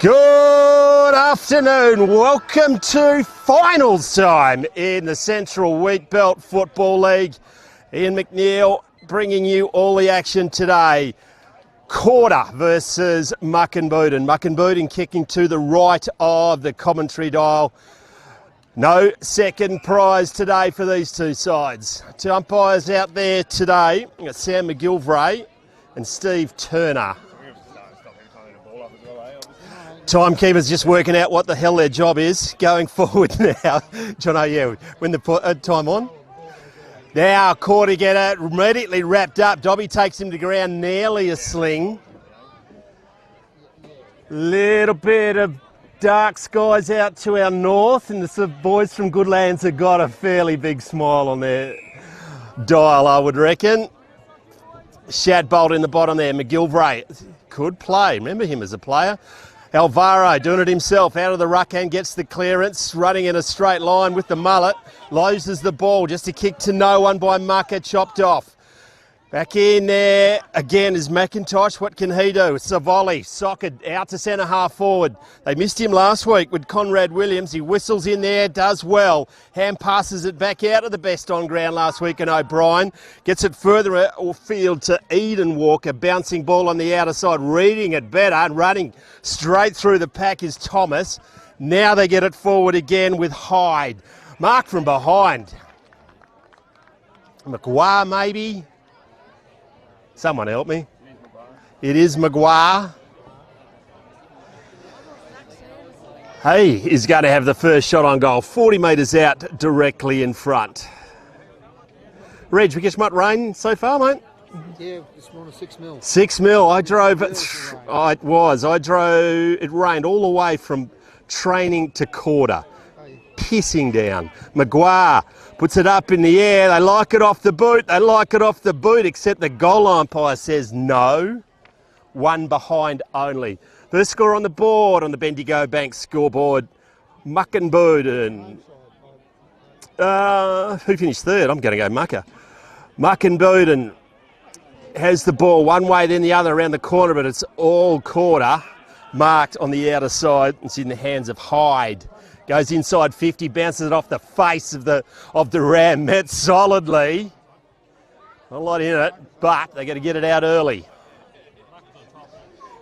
Good afternoon. Welcome to finals time in the Central Wheatbelt Football League. Ian McNeil bringing you all the action today. Koorda versus Mukinbudin. Mukinbudin kicking to the right of the commentary dial. No second prize today for these two sides. Two umpires out there today. We've got Sam McGilvray and Steve Turner. Timekeeper's just working out what the hell their job is going forward now. Jono, yeah, when the time on. Now, Koorda get it immediately wrapped up. Dobby takes him to ground, nearly a sling. Little bit of dark skies out to our north, and the boys from Goodlands have got a fairly big smile on their dial, I would reckon. Shadbolt in the bottom there. McGilvray could play. Remember him as a player. Alvaro doing it himself, out of the ruck and gets the clearance, running in a straight line with the mullet, loses the ball, just a kick to no one by Mucka, chopped off. Back in there, again is McIntosh, what can he do? It's a volley, socket out to centre half forward. They missed him last week with Conrad Williams, he whistles in there, does well. Ham passes it back out of the best on ground last week, and O'Brien gets it further field to Eden Walker, bouncing ball on the outer side, reading it better and running straight through the pack is Thomas. Now they get it forward again with Hyde. Mark from behind. McGuire maybe? Someone help me. It is McGuire. Hey, he's going to have the first shot on goal. 40 metres out, directly in front. Reg, we get much rain so far, mate? Yeah, this morning 6 mil. 6 mil. I drove it. It rained all the way from training to Koorda. Pissing down. McGuire puts it up in the air. They like it off the boot. They like it off the boot, except the goal umpire says no. One behind only. First score on the board on the Bendigo Bank scoreboard. Mukinbudin. Who finished third? I'm going to go Mucka. Mukinbudin has the ball one way then the other around the corner, but it's all Koorda. Marked on the outer side. It's in the hands of Hyde. Goes inside 50, bounces it off the face of the Ram. Met solidly. Not a lot in it, but they got to get it out early.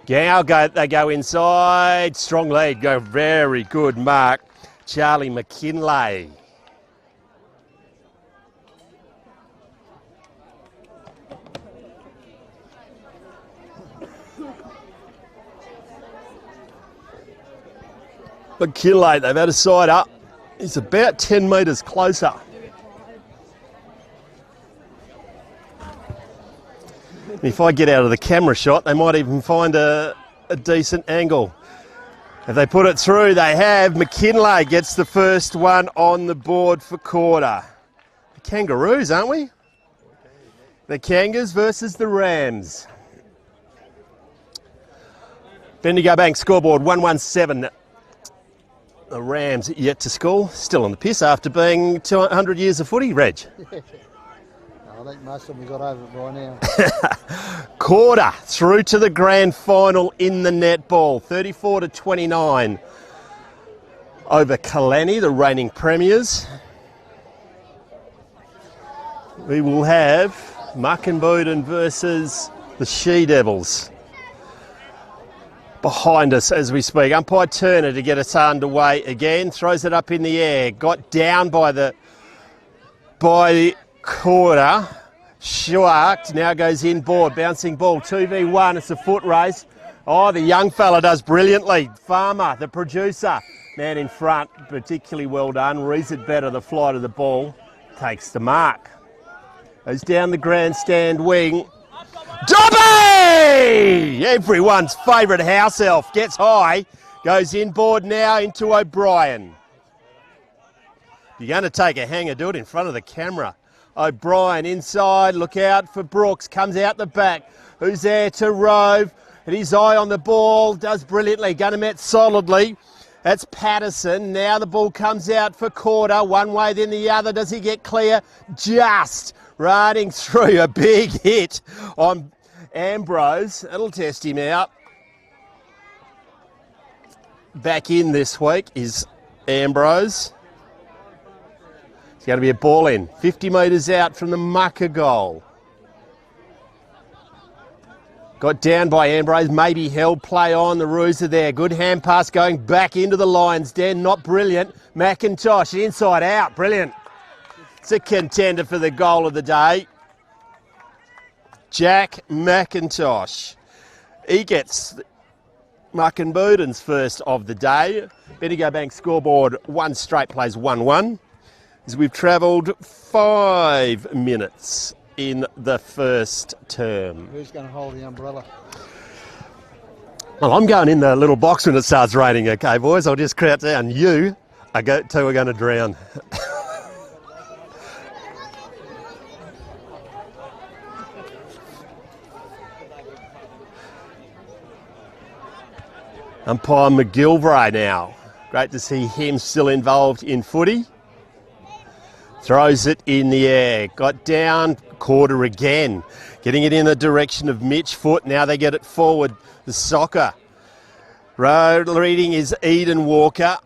Now they go inside. Strong lead. Go very good mark. Charlie McKinlay. McKinlay, they've had a side up. He's about 10 metres closer. If I get out of the camera shot, they might even find a decent angle. If they put it through, they have. McKinlay gets the first one on the board for Koorda. The Kangaroos, aren't we? The Kangas versus the Rams. Bendigo Bank scoreboard 117. The Rams yet to score, still on the piss after being 200 years of footy, Reg. I think most of them got over it by now. Koorda through to the grand final in the netball, 34-29 over Kalani, the reigning premiers. We will have Mukinbudin versus the She-Devils behind us as we speak. Umpire Turner to get us underway again. Throws it up in the air. Got down by Koorda. Shuarked now goes inboard. Bouncing ball. 2v1. It's a foot race. Oh, the young fella does brilliantly. Farmer, the producer. Man in front. Particularly well done. Reads it better. The flight of the ball. Takes the mark. Goes down the grandstand wing. Dobby! Everyone's favourite house elf gets high, goes inboard now into O'Brien. You're going to take a hanger, do it in front of the camera. O'Brien inside, look out for Brooks, comes out the back. Who's there to rove? And his eye on the ball, does brilliantly, going to met solidly. That's Patterson. Now the ball comes out for Koorda, one way then the other. Does he get clear? Just running through a big hit on Ambrose. That'll test him out. back in this week is Ambrose. It's going to be a ball in. 50 metres out from the Mucka goal. Got down by Ambrose, maybe held, play on, the Roos are there. Good hand pass going back into the Lions' den, not brilliant. McIntosh, inside out, brilliant. It's a contender for the goal of the day. Jack McIntosh. He gets Mukinbudin's first of the day. Bendigo Bank scoreboard, one straight plays 1-1. As we've travelled 5 minutes in the first term. Who's going to hold the umbrella? Well, I'm going in the little box when it starts raining, okay, boys? I'll just crouch down. You are going to drown. Umpire McGilvray now. Great to see him still involved in footy. Throws it in the air. Got down. Koorda again. Getting it in the direction of Mitch Foot. Now they get it forward. The soccer. Road leading is Eden Walker.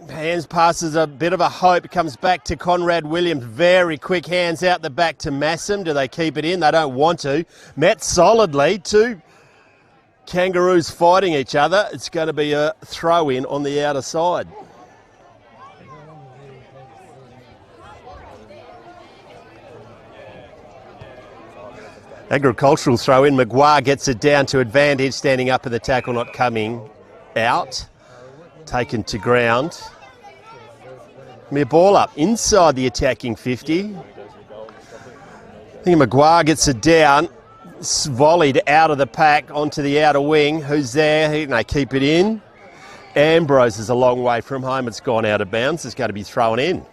Hands passes a bit of a hope. Comes back to Conrad Williams. Very quick hands out the back to Massam. Do they keep it in? They don't want to. Met solidly. Two Kangaroos fighting each other. It's going to be a throw in on the outer side. Agricultural throw in. Maguire gets it down to advantage, standing up in the tackle, not coming out. Taken to ground. Mere ball up inside the attacking 50. I think Maguire gets it down. It's volleyed out of the pack onto the outer wing. Who's there? They keep it in. Ambrose is a long way from home. It's gone out of bounds. It's going to be thrown in.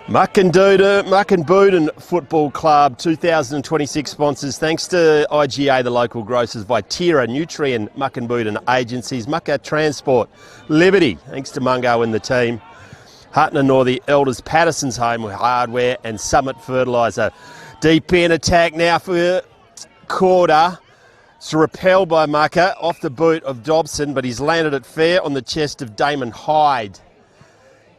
Mukinbudin Football Club 2026 sponsors. Thanks to IGA, the local grocers, Vitera, Nutrien, Mukinbudin Agencies, Mucka Transport, Liberty. Thanks to Mungo and the team. Hutton Nor, the Elders, Patterson's Home Hardware and Summit Fertiliser. Deep in attack now for Koorda. It's repelled by Mucka off the boot of Dobson, but he's landed it fair on the chest of Damon Hyde.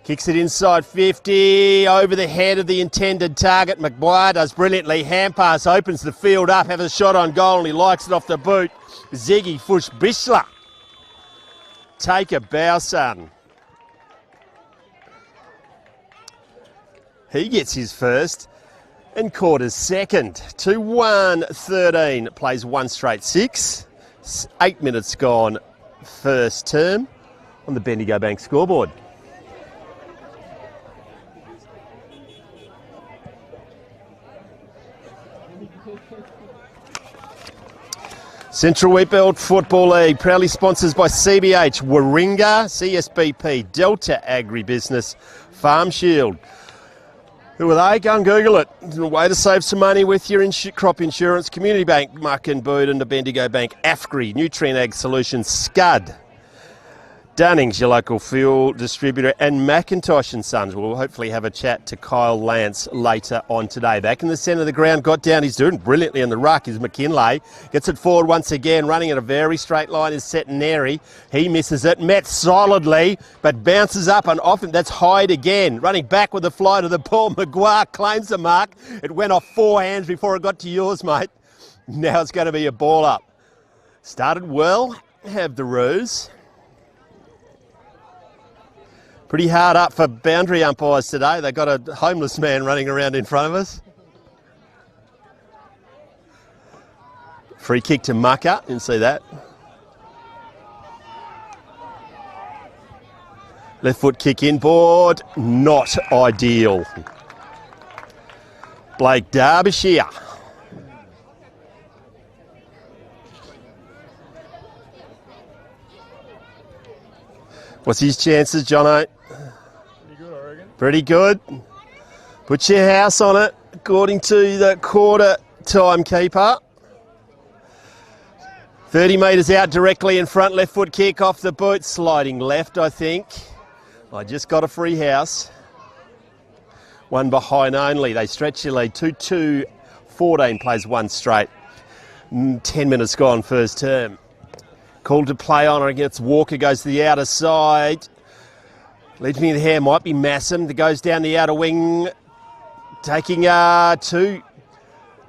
Kicks it inside 50, over the head of the intended target. Maguire does brilliantly. Hand pass opens the field up, have a shot on goal, and he likes it off the boot. Ziggy Fush Bishla. Take a bow, son. He gets his first, and Koorda's second. 2-1-13, plays one straight 6. 8 minutes gone, first term, on the Bendigo Bank scoreboard. Central Wheatbelt Football League, proudly sponsored by CBH, Warringah, CSBP, Delta Agribusiness, Farm Shield. Who are they? Go and Google it. A way to save some money with your crop insurance. Community Bank, Mukinbudin, the Bendigo Bank, AFGRI, Nutrien Ag Solutions, Scud. Dunnings, your local fuel distributor, and McIntosh and Sons. We'll hopefully have a chat to Kyle Lance later on today. Back in the centre of the ground, got down. He's doing brilliantly in the ruck is McKinlay. Gets it forward once again, running at a very straight line is Setineri. He misses it, met solidly, but bounces up and often that's Hyde again. Running back with the fly to the ball. Maguire claims the mark. It went off 4 hands before it got to yours, mate. Now it's going to be a ball up. Started well, have the Roos. Pretty hard up for boundary umpires today. They've got a homeless man running around in front of us. Free kick to Mucka. Didn't see that. Left foot kick inboard. Not ideal. Blake Derbyshire. What's his chances, Jono? Pretty good. Put your house on it, according to the Koorda timekeeper. 30 metres out directly in front, left foot kick off the boot, sliding left, I think. I just got a free house. One behind only. They stretch your lead. 2-2-14 plays one straight. 10 minutes gone first term. Called to play on against Walker, goes to the outer side. Leads me in the hair, might be Masson. That goes down the outer wing, taking two.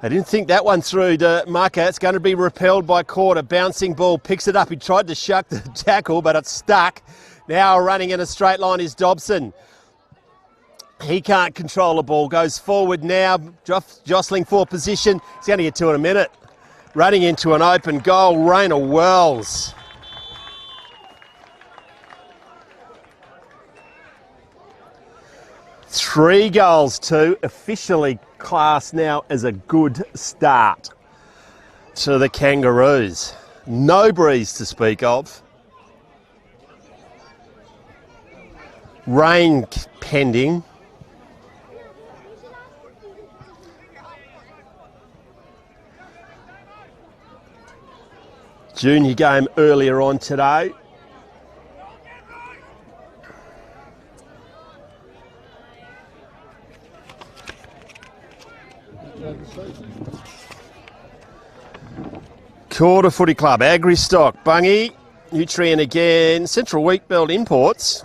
I didn't think that one through to Mucka. It's going to be repelled by Koorda. Bouncing ball, picks it up. He tried to shuck the tackle, but it's stuck. Now running in a straight line is Dobson. He can't control the ball. Goes forward now, jostling for position. He's going to get to it in a minute. Running into an open goal, Rayner Wells. 3 goals to officially classed now as a good start to the Kangaroos. No breeze to speak of. Rain pending. Junior game earlier on today. Koorda Footy Club, Agri-Stock, Bungie, Nutrient again, Central Wheatbelt Imports,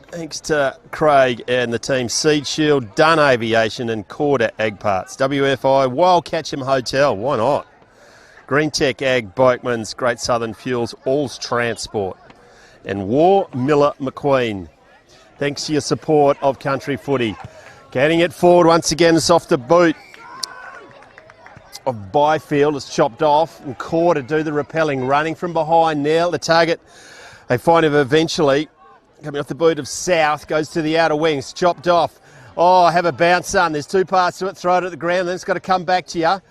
thanks to Craig and the team, Seed Shield, Dunn Aviation and Koorda Ag Parts, WFI, Wild Catcham Hotel, why not? Green Tech Ag, Bikemans, Great Southern Fuels, Alls Transport and War Miller McQueen. Thanks to your support of country footy. Getting it forward once again, it's off the boot of Byfield. It's chopped off and Koorda do the repelling, running from behind now. The target, they find him eventually. Coming off the boot of South, goes to the outer wings, chopped off. Oh, have a bounce, son. There's 2 parts to it. Throw it at the ground, then it's got to come back to you.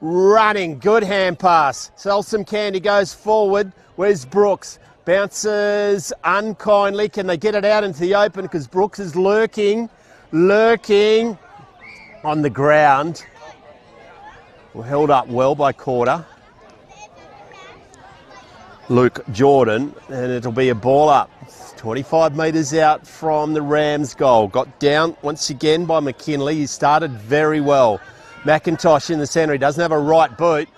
Running, good hand pass. Sells some candy, goes forward. Where's Brooks? Bounces unkindly. Can they get it out into the open? Because Brooks is lurking on the ground. Held up well by Koorda. Luke Jordan, and it'll be a ball up. 25 metres out from the Rams goal. Got down once again by McKinley. He started very well. McIntosh in the centre. He doesn't have a right boot.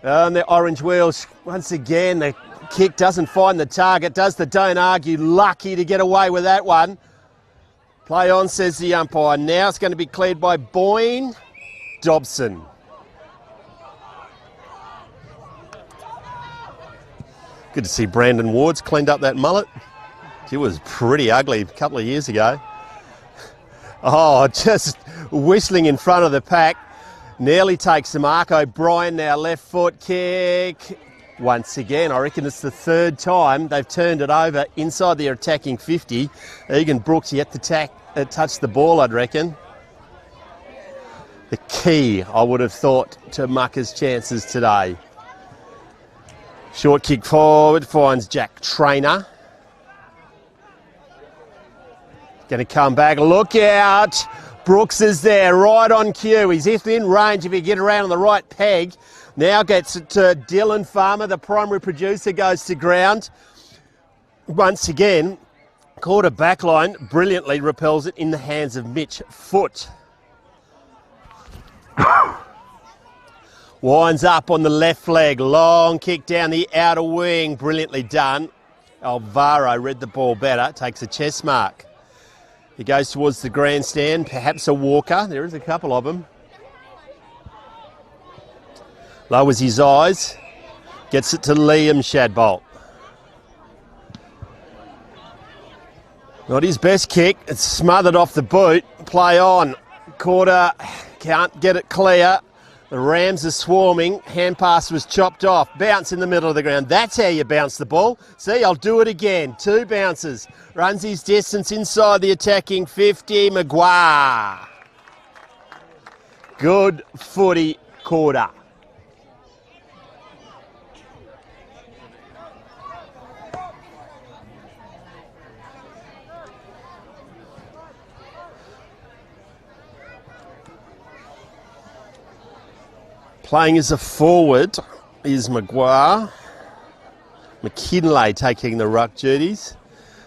And the orange wheels, once again, the kick doesn't find the target. Does the don't argue. Lucky to get away with that one. Play on, says the umpire. Now it's going to be cleared by Boyne Dobson. Good to see Brandon Ward's cleaned up that mullet. It was pretty ugly a couple of years ago. Oh, just whistling in front of the pack. Nearly takes the mark. O'Brien now left foot kick. Once again, I reckon it's the 3rd time they've turned it over inside their attacking 50. Egan Brooks yet to touch the ball, I'd reckon. The key, I would have thought, to Mucka's chances today. Short kick forward, finds Jack Traynor. Going to come back, look out. Brooks is there, right on cue. He's within range if he get around on the right peg. Now gets it to Dylan Farmer, the primary producer, goes to ground. Once again, Koorda backline brilliantly repels it in the hands of Mitch Foote. Winds up on the left leg, long kick down the outer wing, brilliantly done. Alvaro read the ball better, takes a chest mark. He goes towards the grandstand, perhaps a walker, there is a couple of them. Lowers his eyes, gets it to Liam Shadbolt. Not his best kick, it's smothered off the boot, play on. Koorda can't get it clear. The Rams are swarming. Hand pass was chopped off. Bounce in the middle of the ground. That's how you bounce the ball. See, I'll do it again. 2 bounces. Runs his distance inside the attacking 50. Maguire. Good footy, Koorda. Playing as a forward is Maguire. McKinley taking the ruck duties.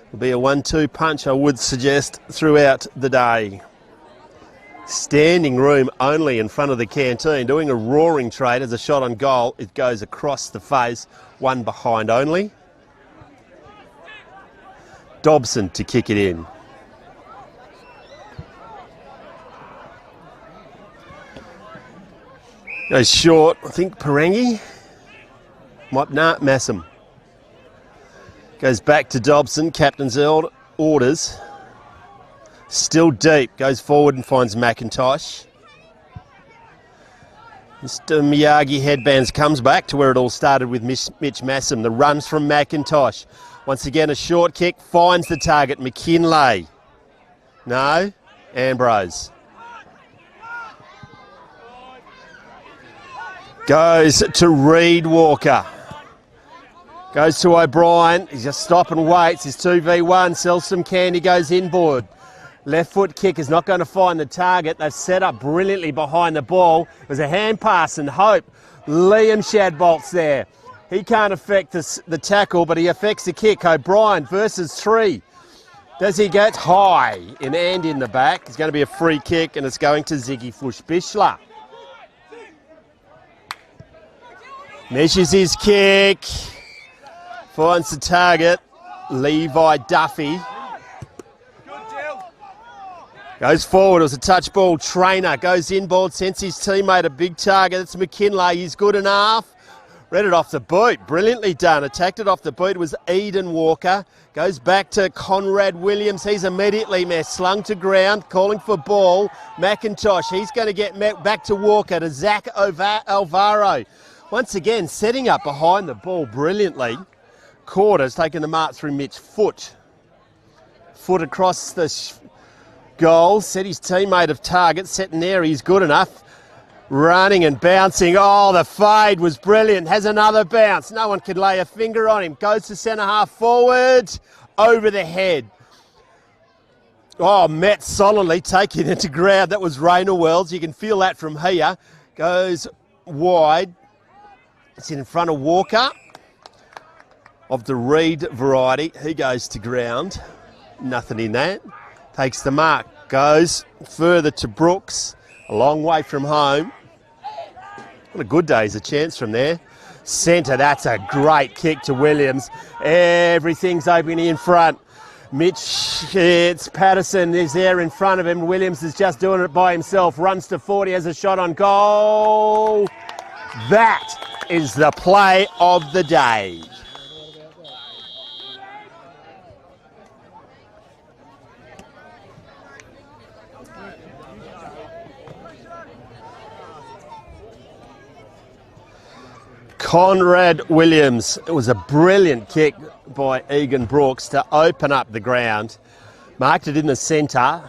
It'll be a 1-2 punch, I would suggest, throughout the day. Standing room only in front of the canteen, doing a roaring trade as a shot on goal. It goes across the face, one behind only. Dobson to kick it in. Goes short, I think Parangi. Massam. Goes back to Dobson, captain's orders. Still deep, goes forward and finds McIntosh. Mr. Miyagi headbands, comes back to where it all started with Mitch Massam. The runs from McIntosh. Once again, a short kick, finds the target, McKinlay. No, Ambrose. Goes to Reed Walker. Goes to O'Brien. He's just stop and waits. His 2v1, sells some candy, goes inboard. Left foot kick is not going to find the target. They've set up brilliantly behind the ball. It was a hand pass and hope. Liam Shadbolt's there. He can't affect the tackle, but he affects the kick. O'Brien versus 3. Does he get high and in the back? It's going to be a free kick, and it's going to Ziggy Fush-Bichler. Measures his kick. Finds the target. Levi Duffy. Goes forward, it was a touch ball. Trainer goes inboard, sends his teammate a big target. It's McKinlay, he's good enough. Read it off the boot, brilliantly done. Attacked it off the boot, it was Eden Walker. Goes back to Conrad Williams, he's immediately slung to ground, calling for ball. McIntosh, he's going to get back to Walker, to Zach Alvaro. Once again, setting up behind the ball brilliantly. Koorda's taken the mark through Mitch. Foot across the goal, set his teammate of target, setting there, he's good enough. Running and bouncing, oh, the fade was brilliant, has another bounce, no one could lay a finger on him, goes to centre half forward, over the head. Oh, Matt solidly taking it to ground, that was Raynor Wells, you can feel that from here. Goes wide, it's in front of Walker, of the Reed variety, he goes to ground, nothing in that. Takes the mark, goes further to Brooks, a long way from home. What a good day, he's a chance from there. Centre, that's a great kick to Williams. Everything's open in front. Mitch, it's Patterson is there in front of him. Williams is just doing it by himself. Runs to 40, has a shot on goal. That is the play of the day. Conrad Williams. It was a brilliant kick by Egan Brooks to open up the ground. Marked it in the centre.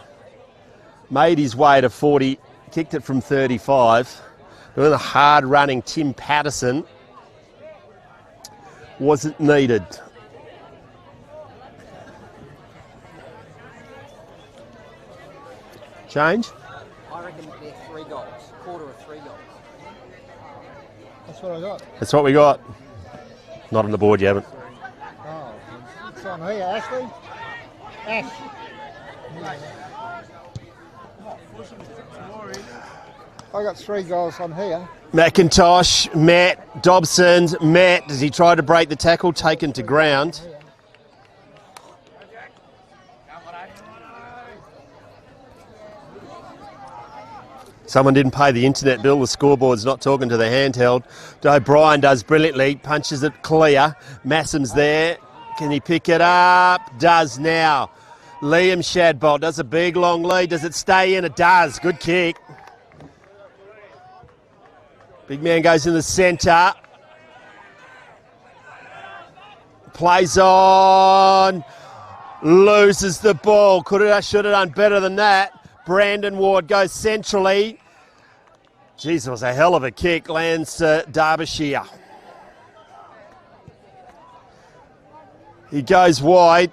Made his way to 40. Kicked it from 35. Doing a hard running Tim Patterson. Wasn't needed. Change? I reckon they're 3 goals. Quarter of 3 goals. That's what I got. That's what we got. Not on the board, you haven't. Oh, it's on here, Ashley. Ash. I got 3 goals on here. McIntosh, Matt, Dobson, Matt, as he tried to break the tackle, taken to ground. Someone didn't pay the internet bill, the scoreboard's not talking to the handheld. O'Brien does brilliantly, punches it clear. Massam's there, can he pick it up? Does now. Liam Shadbolt does a big long lead, does it stay in? It does, good kick. Big man goes in the centre. Plays on. Loses the ball. Should have done better than that. Brandon Ward goes centrally. Jeez, it was a hell of a kick. Lands to Derbyshire. He goes wide.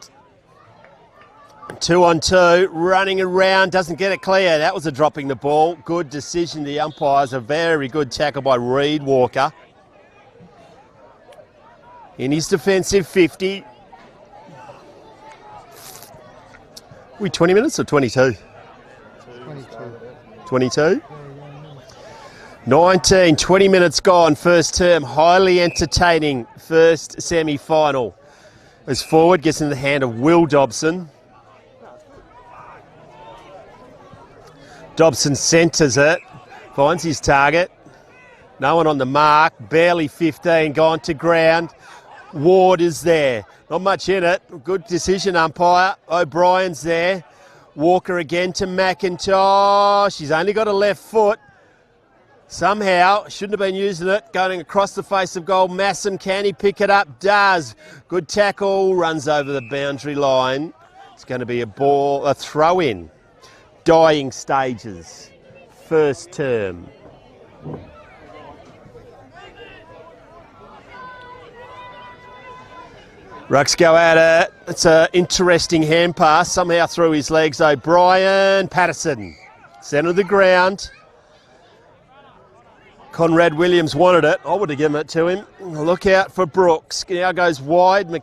2 on 2, running around, doesn't get it clear. That was a dropping the ball. Good decision, the umpires. A very good tackle by Reed Walker. In his defensive 50. We 20 minutes or 22? 22. 22. 19, 20 minutes gone, first term. Highly entertaining first semi-final. As forward, gets in the hand of Will Dobson. Dobson centres it, finds his target. No one on the mark, barely 15, gone to ground. Ward is there, not much in it. Good decision, umpire. O'Brien's there. Walker again to McIntosh. He's only got a left foot. Somehow, shouldn't have been using it. Going across the face of goal. Massam, can he pick it up? Does. Good tackle. Runs over the boundary line. It's going to be a throw in. Dying stages. First term. Rucks go at it. It's an interesting hand pass. Somehow through his legs. O'Brien. Patterson. Centre of the ground. Conrad Williams wanted it. I would have given it to him. Look out for Brooks. Now goes wide.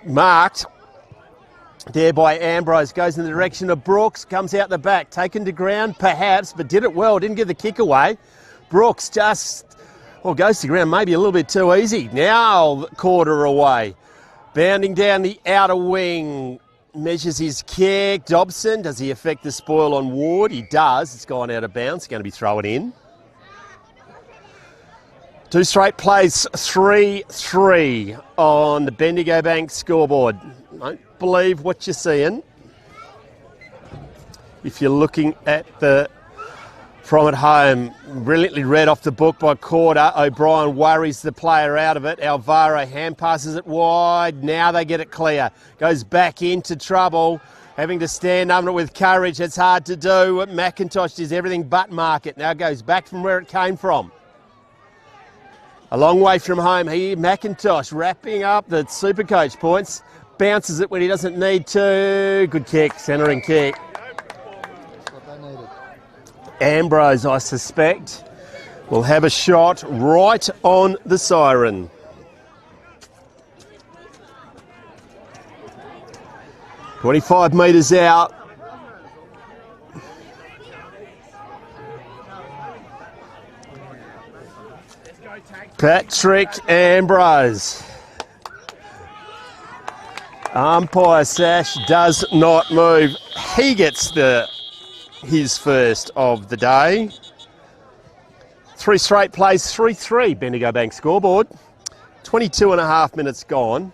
Marked there by Ambrose. Goes in the direction of Brooks. Comes out the back. Taken to ground perhaps, but did it well. Didn't give the kick away. Brooks just... Well, goes to ground maybe a little bit too easy. Now Koorda away. Bounding down the outer wing. Measures his kick. Dobson, does he affect the spoil on Ward? He does. It's gone out of bounds. It's going to be thrown in. Two straight plays, 3-3 on the Bendigo Bank scoreboard. Don't believe what you're seeing. If you're looking at the... From at home, brilliantly read off the book by Koorda. O'Brien worries the player out of it. Alvaro hand passes it wide. Now they get it clear. Goes back into trouble. Having to stand under it with courage. It's hard to do. McIntosh does everything but mark it. Now goes back from where it came from. A long way from home here. McIntosh wrapping up the Supercoach points. Bounces it when he doesn't need to. Good kick, centering kick. Ambrose, I suspect, will have a shot right on the siren. .25 metres out. Patrick Ambrose. Umpire Sash does not move. He gets his first of the day. Three straight plays, 3-3 Bendigo Bank scoreboard. 22 and a half minutes gone.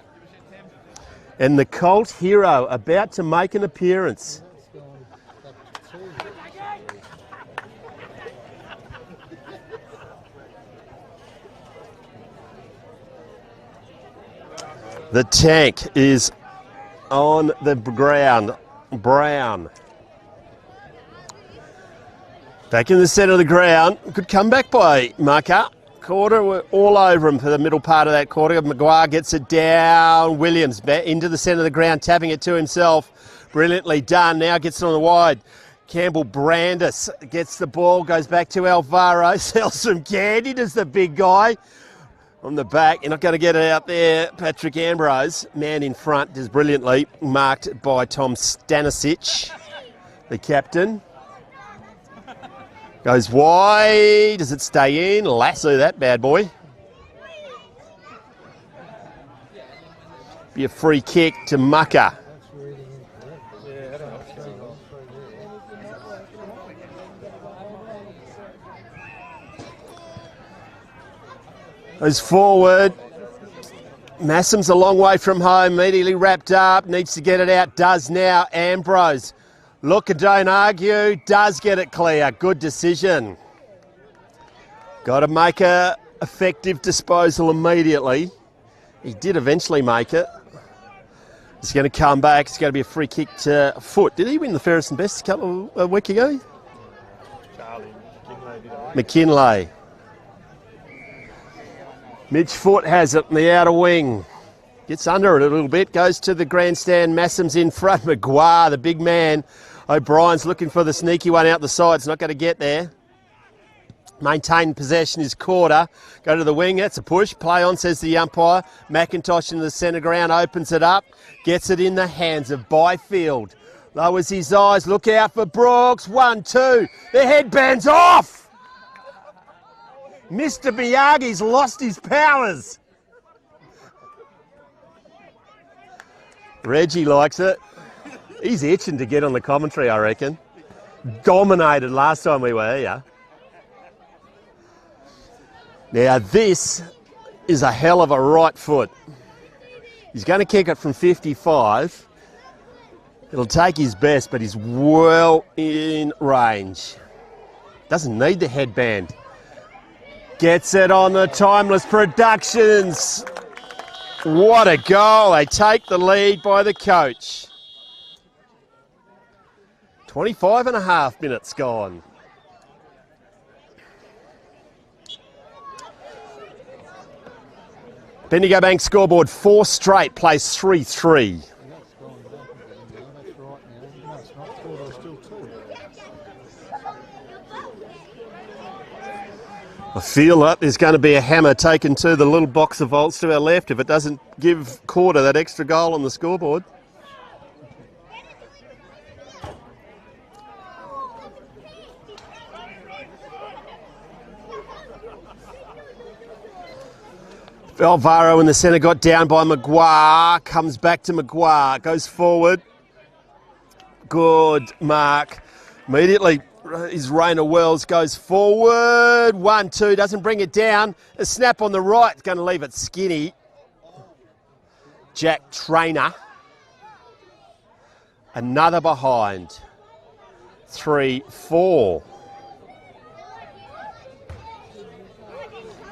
And the Colt hero about to make an appearance. The tank is on the ground. Brown. Back in the centre of the ground. Good comeback by Mucker. Koorda were all over him for the middle part of that quarter. Maguire gets it down. Williams back into the centre of the ground, tapping it to himself. Brilliantly done. Now gets it on the wide. Campbell Brandis gets the ball, goes back to Alvaro. Sells some candy, does the big guy. On the back, you're not going to get it out there. Patrick Ambrose, man in front, does brilliantly. Marked by Tom Stanisic, the captain. Goes wide. Does it stay in? Lasso that bad boy. Be a free kick to Mucker. Goes forward. Massam's a long way from home. Immediately wrapped up. Needs to get it out. Does now. Ambrose. Look, don't argue. Does get it clear. Good decision. Got to make a effective disposal immediately. He did eventually make it. He's going to come back. It's going to be a free kick to Foot. Did he win the fairest and best a couple of weeks ago? McKinlay. Mitch Foot has it in the outer wing. Gets under it a little bit. Goes to the grandstand. Massam's in front. Maguire, the big man. O'Brien's looking for the sneaky one out the side. It's not going to get there. Maintain possession is Koorda. Go to the wing. That's a push. Play on, says the umpire. McIntosh in the centre ground opens it up. Gets it in the hands of Byfield. Lowers his eyes. Look out for Brooks. 1, 2. The headband's off. Mr. Miyagi's lost his powers. Reggie likes it. He's itching to get on the commentary, I reckon. Dominated last time we were here. Now this is a hell of a right foot. He's going to kick it from 55. It'll take his best, but he's well in range. Doesn't need the headband. Gets it on the Timeless Productions. What a goal. They take the lead by the coach. 25 and a half minutes gone. Bendigo Bank scoreboard 4 straight, plays 3-3. I feel like there's going to be a hammer taken to the little box of volts to our left if it doesn't give Koorda that extra goal on the scoreboard. Alvaro in the centre got down by Maguire, comes back to Maguire, goes forward. Good mark. Immediately his Rainer Wells goes forward. 1, 2, doesn't bring it down. A snap on the right, going to leave it skinny. Jack Trainer. Another behind. 3, 4.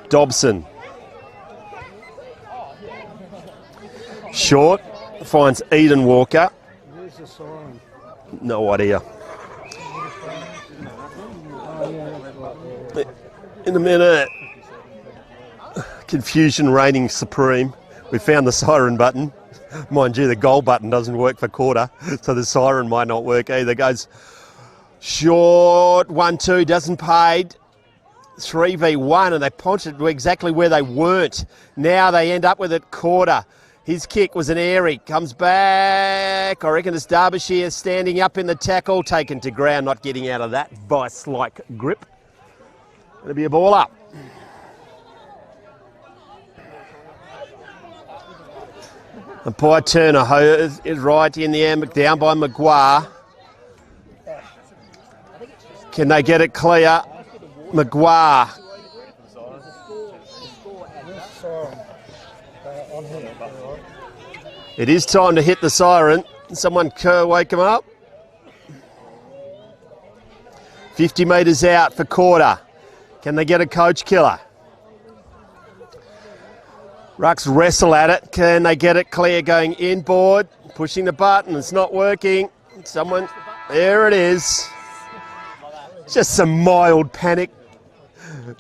Dobson. Short, finds Eden Walker. Where's the siren? No idea. In a minute. Confusion reigning supreme. We found the siren button. Mind you, the goal button doesn't work for Koorda, so the siren might not work either. Goes short, 1, 2, doesn't paid. 3v1, and they punched it to exactly where they weren't. Now they end up with it, Koorda. His kick was an airy, comes back. I reckon it's Derbyshire standing up in the tackle, taken to ground, not getting out of that vice-like grip. It'll be a ball up. And Pye Turner is right in the ambit, down by Maguire. Can they get it clear? Maguire. It is time to hit the siren. Someone wake him up. 50 metres out for Koorda. Can they get a coach killer? Rucks wrestle at it. Can they get it clear going inboard? Pushing the button. It's not working. Someone. There it is. Just some mild panic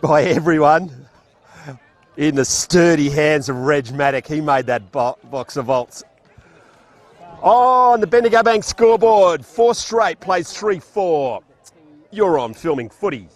by everyone. In the sturdy hands of Reg Maddock. He made that box of volts. On the Bendigo Bank scoreboard, 4 straight, plays 3-4. You're on Filming Footy.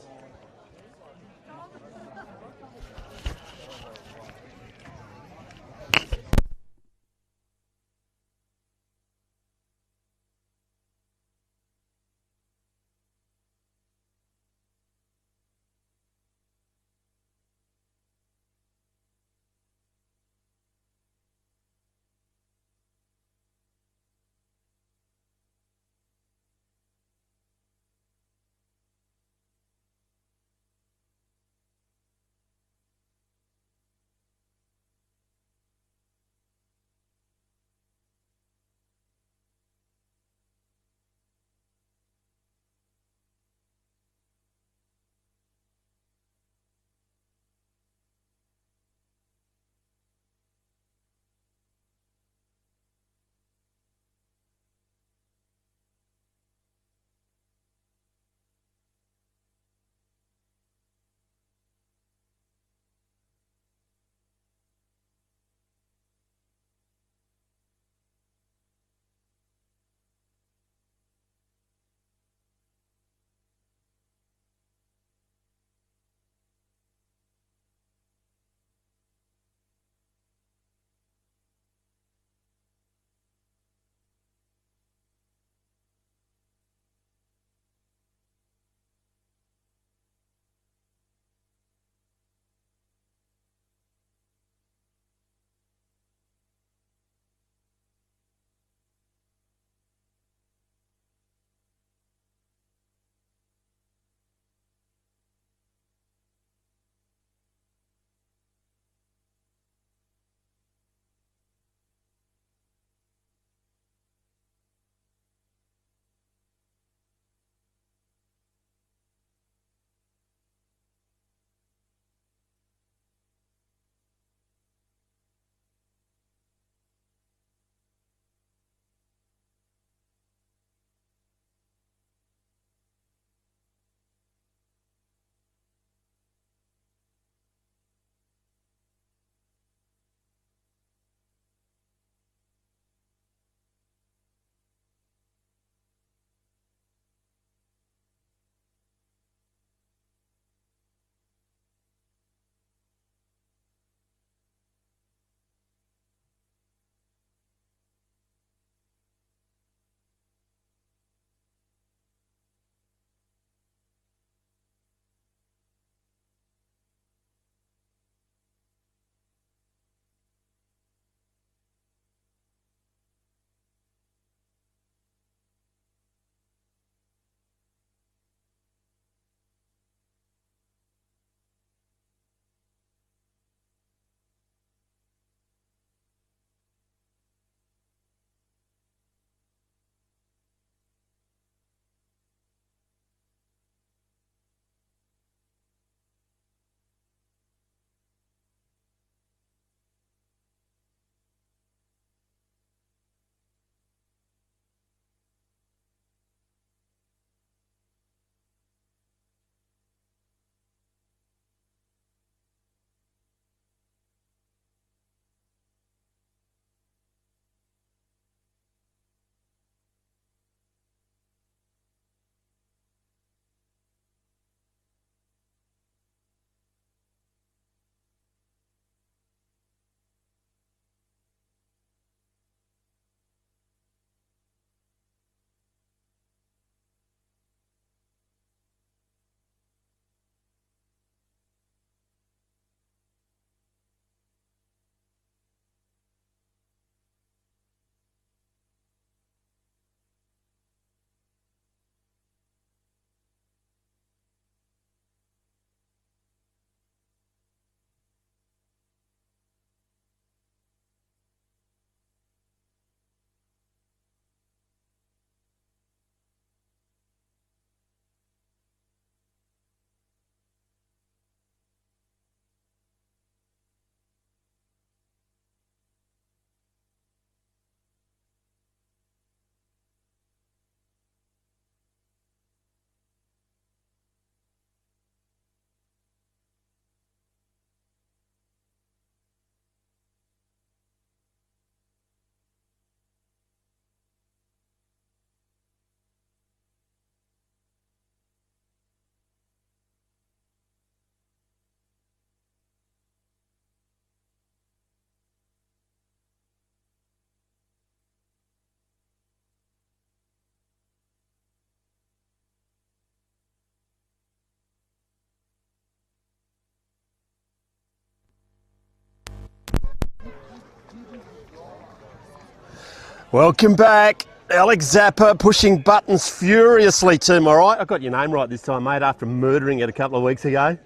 Welcome back. Alex Zappa pushing buttons furiously to my right. I got your name right this time, mate, after murdering it a couple of weeks ago.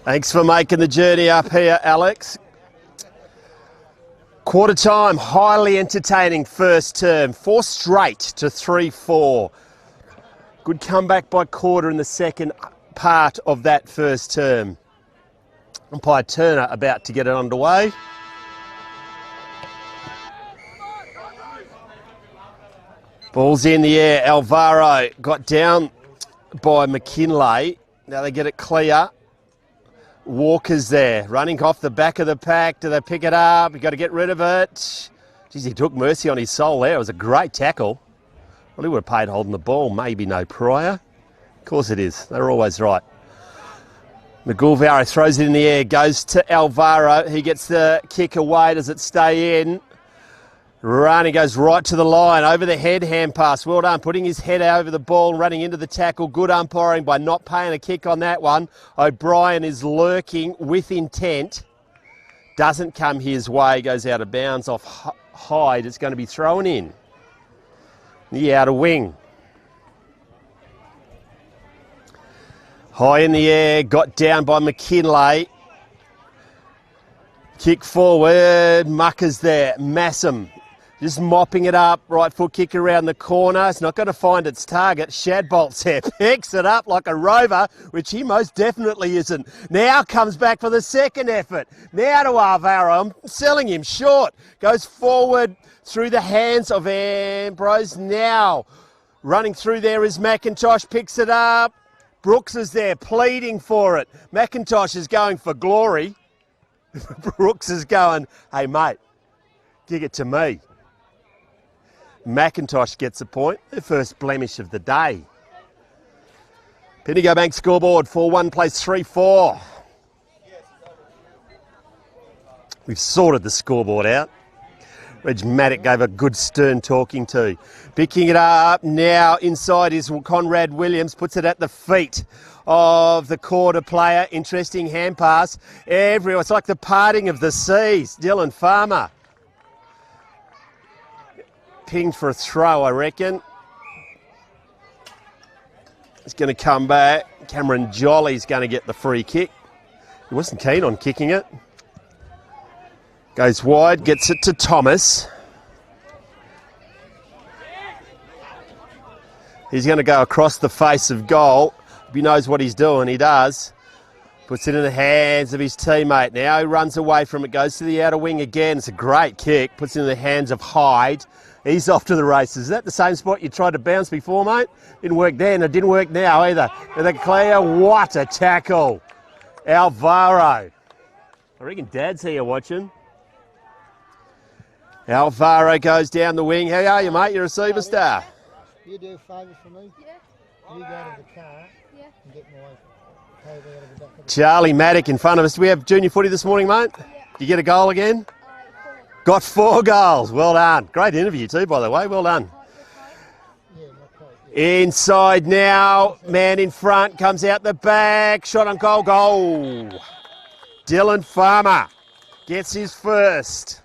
Thanks for making the journey up here, Alex. Quarter time, highly entertaining first term. 4 straight to 3-4. Good comeback by Koorda in the second part of that first term. Umpire Turner about to get it underway. Ball's in the air. Alvaro got down by McKinlay. Now they get it clear. Walker's there, running off the back of the pack. Do they pick it up? You've got to get rid of it. Geez, he took mercy on his soul there. It was a great tackle. Well, he would have paid holding the ball. Maybe no prior. Of course it is. They're always right. McGulvaro throws it in the air. Goes to Alvaro. He gets the kick away. Does it stay in? Run, he goes right to the line, over the head, hand pass. Well done, putting his head over the ball, running into the tackle. Good umpiring by not paying a kick on that one. O'Brien is lurking with intent. Doesn't come his way, goes out of bounds off Hyde. It's going to be thrown in. The outer wing. High in the air, got down by McKinlay. Kick forward, Mucker's there, Massam. Just mopping it up, right foot kick around the corner. It's not going to find its target. Shadbolt's there, picks it up like a rover, which he most definitely isn't. Now comes back for the second effort. Now to Alvaro, I'm selling him short. Goes forward through the hands of Ambrose. Now running through there is McIntosh, picks it up. Brooks is there, pleading for it. McIntosh is going for glory. Brooks is going, hey mate, give it to me. McIntosh gets a point, the first blemish of the day. Penigo Bank scoreboard, 4-1 plays 3-4. We've sorted the scoreboard out. Reg Maddock gave a good stern talking to. Picking it up now, inside is Conrad Williams, puts it at the feet of the Koorda player. Interesting hand pass. Everywhere, it's like the parting of the seas. Dylan Farmer. Pinged for a throw, I reckon. He's going to come back. Cameron Jolly's going to get the free kick. He wasn't keen on kicking it. Goes wide, gets it to Thomas. He's going to go across the face of goal. He knows what he's doing, he does. Puts it in the hands of his teammate. Now he runs away from it, goes to the outer wing again. It's a great kick. Puts it in the hands of Hyde. He's off to the races. Is that the same spot you tried to bounce before, mate? Didn't work then, it didn't work now either. With a clear, what a tackle. Alvaro. I reckon Dad's here watching. Alvaro goes down the wing. How are you, mate? You're a superstar. You do a favour for me? Yeah. You go to the car and get my code out of the back of the Charlie Maddock in front of us. Do we have junior footy this morning, mate? Yeah. Did you get a goal again? Got 4 goals. Well done. Great interview too, by the way. Well done. Yeah, my code. Yeah. Inside now. Man in front. Comes out the back. Shot on goal. Goal. Dylan Farmer gets his first.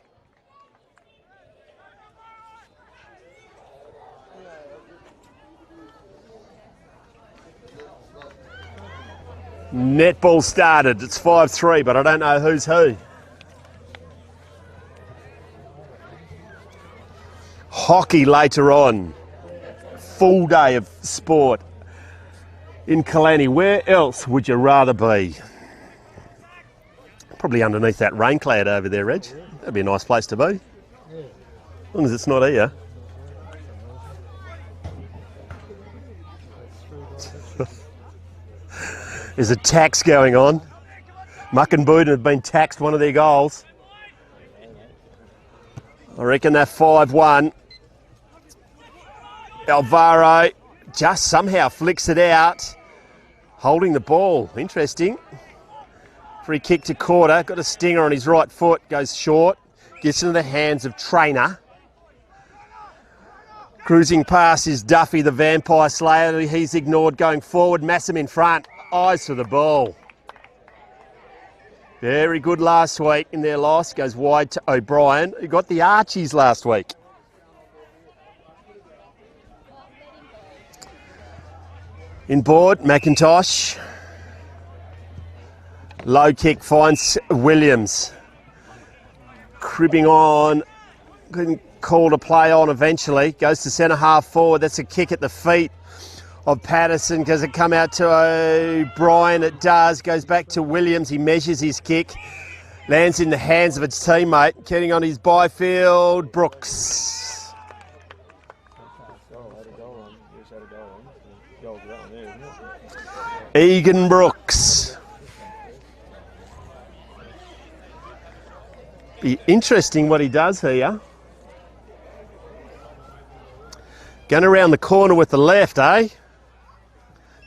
Netball started. It's 5-3, but I don't know who's who. Hockey later on. Full day of sport in Kalani. Where else would you rather be? Probably underneath that rain cloud over there, Reg. That'd be a nice place to be. As long as it's not here. There's a tax going on. Mukinbudin have been taxed one of their goals. I reckon they're 5-1. Alvaro just somehow flicks it out. Holding the ball. Interesting. Free kick to Koorda. Got a stinger on his right foot. Goes short. Gets into the hands of Trainer. Cruising past is Duffy, the Vampire Slayer. He's ignored going forward. Massam in front. Eyes for the ball. Very good last week in their loss. Goes wide to O'Brien, who got the Archies last week. Inboard, McIntosh. Low kick finds Williams. Cribbing on. Couldn't call to play on eventually. Goes to centre half forward. That's a kick at the feet of Patterson. Does it come out to O'Brien? It does. Goes back to Williams. He measures his kick. Lands in the hands of its teammate. Getting on his byfield. Brooks. Egan Brooks. Be interesting what he does here. Going around the corner with the left, eh?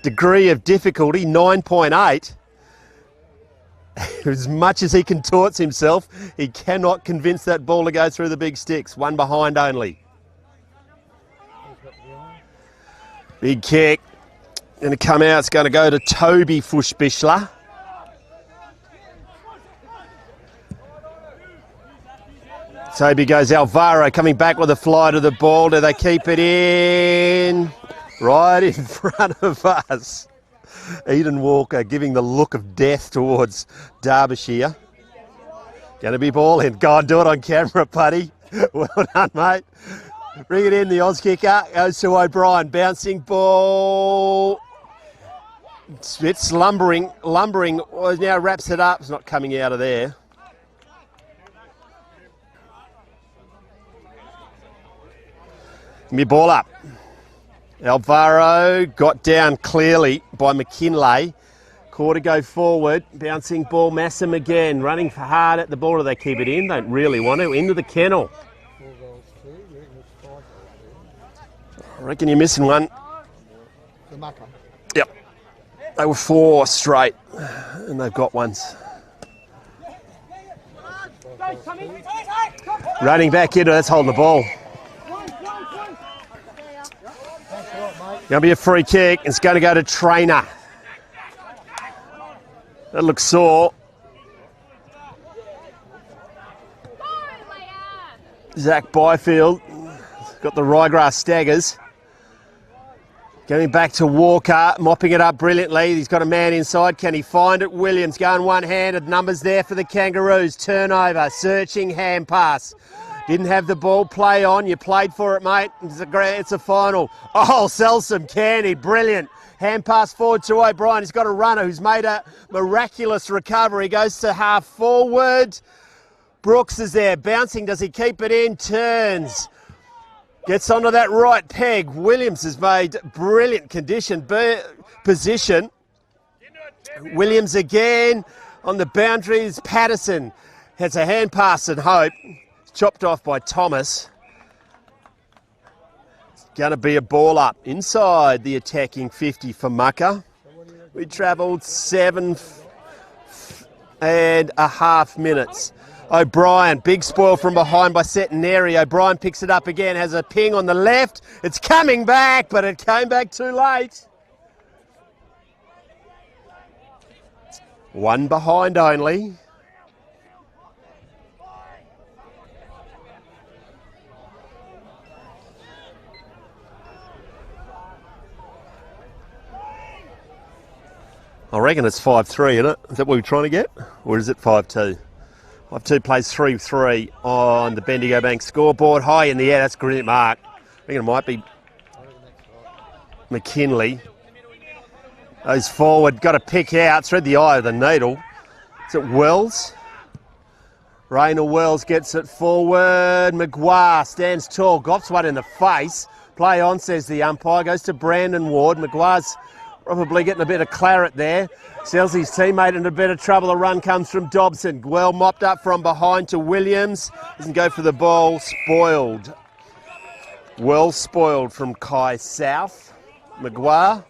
Degree of difficulty, 9.8. As much as he contorts himself, he cannot convince that ball to go through the big sticks. One behind only. Big kick. Going to come out. It's going to go to Toby Fushbichler. Toby goes Alvaro coming back with a fly to the ball. Do they keep it in? Right in front of us. Eden Walker giving the look of death towards Derbyshire. Going to be ball in. Go on, do it on camera, Putty. Well done, mate. Bring it in, the Oz kicker. Goes to O'Brien. Bouncing ball. It's lumbering. Well, now wraps it up. It's not coming out of there. Give me ball up. Alvaro got down clearly by McKinlay. Koorda go forward. Bouncing ball, Massam again. Running for hard at the ball. Do they keep it in? Don't really want to. Into the kennel. I reckon you're missing one. Yep. They were 4 straight, and they've got ones. Running back into, that's holding the ball. Going to be a free kick. It's going to go to Trainer. That looks sore. Zach Byfield got the ryegrass staggers. Going back to Walker, mopping it up brilliantly. He's got a man inside. Can he find it? Williams going one-handed. Numbers there for the Kangaroos. Turnover, searching hand pass. Didn't have the ball, play on. You played for it, mate. It's a final. Oh, Selsom, Canny, brilliant. Hand pass forward to O'Brien. He's got a runner who's made a miraculous recovery. Goes to half forward. Brooks is there, bouncing. Does he keep it in? Turns. Gets onto that right peg. Williams has made brilliant position. Williams again on the boundaries. Patterson has a hand pass and hope. Chopped off by Thomas. It's going to be a ball up inside the attacking 50 for Mucka. We travelled 7.5 minutes. O'Brien, big spoil from behind by Centenary. O'Brien picks it up again, has a ping on the left. It's coming back, but it came back too late. One behind only. I reckon it's 5-3, isn't it? Is that what we're trying to get? Or is it 5-2? 5-2 plays 3-3 on the Bendigo Bank scoreboard. High in the air, that's a brilliant mark. I think it might be McKinley. Goes forward, got to pick out, thread the eye of the needle. Is it Wells? Raynor Wells gets it forward. Maguire stands tall, gops one in the face. Play on, says the umpire. Goes to Brandon Ward. Maguire's probably getting a bit of claret there. Sells his teammate in a bit of trouble. The run comes from Dobson. Well mopped up from behind to Williams. Doesn't go for the ball. Spoiled. Well spoiled from Kai South. Maguire.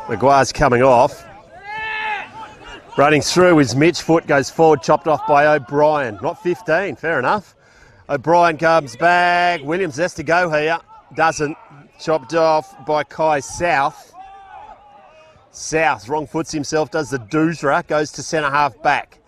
Maguire's coming off. Running through his Mitch, foot goes forward, chopped off by O'Brien. Not 15, fair enough. O'Brien comes back. Williams has to go here. Doesn't. Chopped off by Kai South. South, wrong foots himself, does the doosra, goes to centre half back.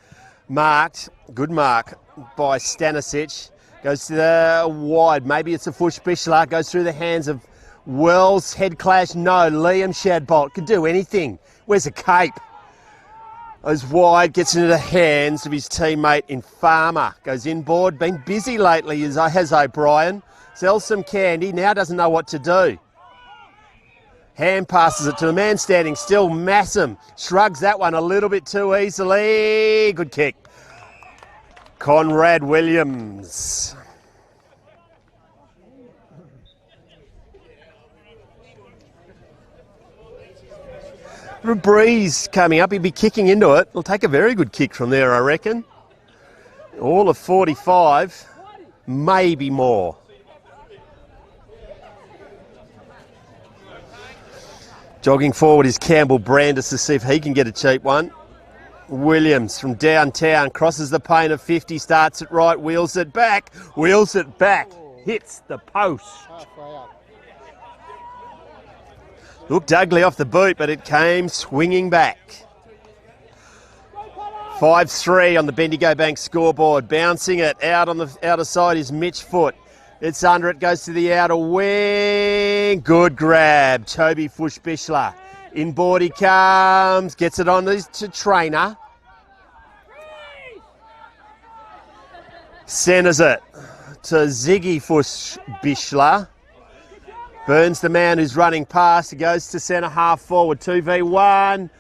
Marked, good mark by Stanisic. Goes to the wide. Maybe it's a Fush Bishla. Goes through the hands of Wells. Head clash. No. Liam Shadbolt could do anything. Where's the cape? Goes wide. Gets into the hands of his teammate in Farmer. Goes inboard. Been busy lately, has O'Brien. Sells some candy. Now doesn't know what to do. Hand passes it to the man standing still. Massam shrugs that one a little bit too easily. Good kick. Conrad Williams. A breeze coming up. He'll be kicking into it. He'll take a very good kick from there, I reckon. All of 45, maybe more. Jogging forward is Campbell Brandis to see if he can get a cheap one. Williams from downtown crosses the paint of 50, starts it right, wheels it back, hits the post. Looked ugly off the boot, but it came swinging back. 5-3 on the Bendigo Bank scoreboard. Bouncing it out on the outer side is Mitch Foot. It's under it, goes to the outer wing. Good grab, Toby Fush-Bishla. Inboard he comes, gets it on to Trainer. Centres it to Ziggy Fush-Bishla. Burns the man who's running past. He goes to centre half forward, 2v1.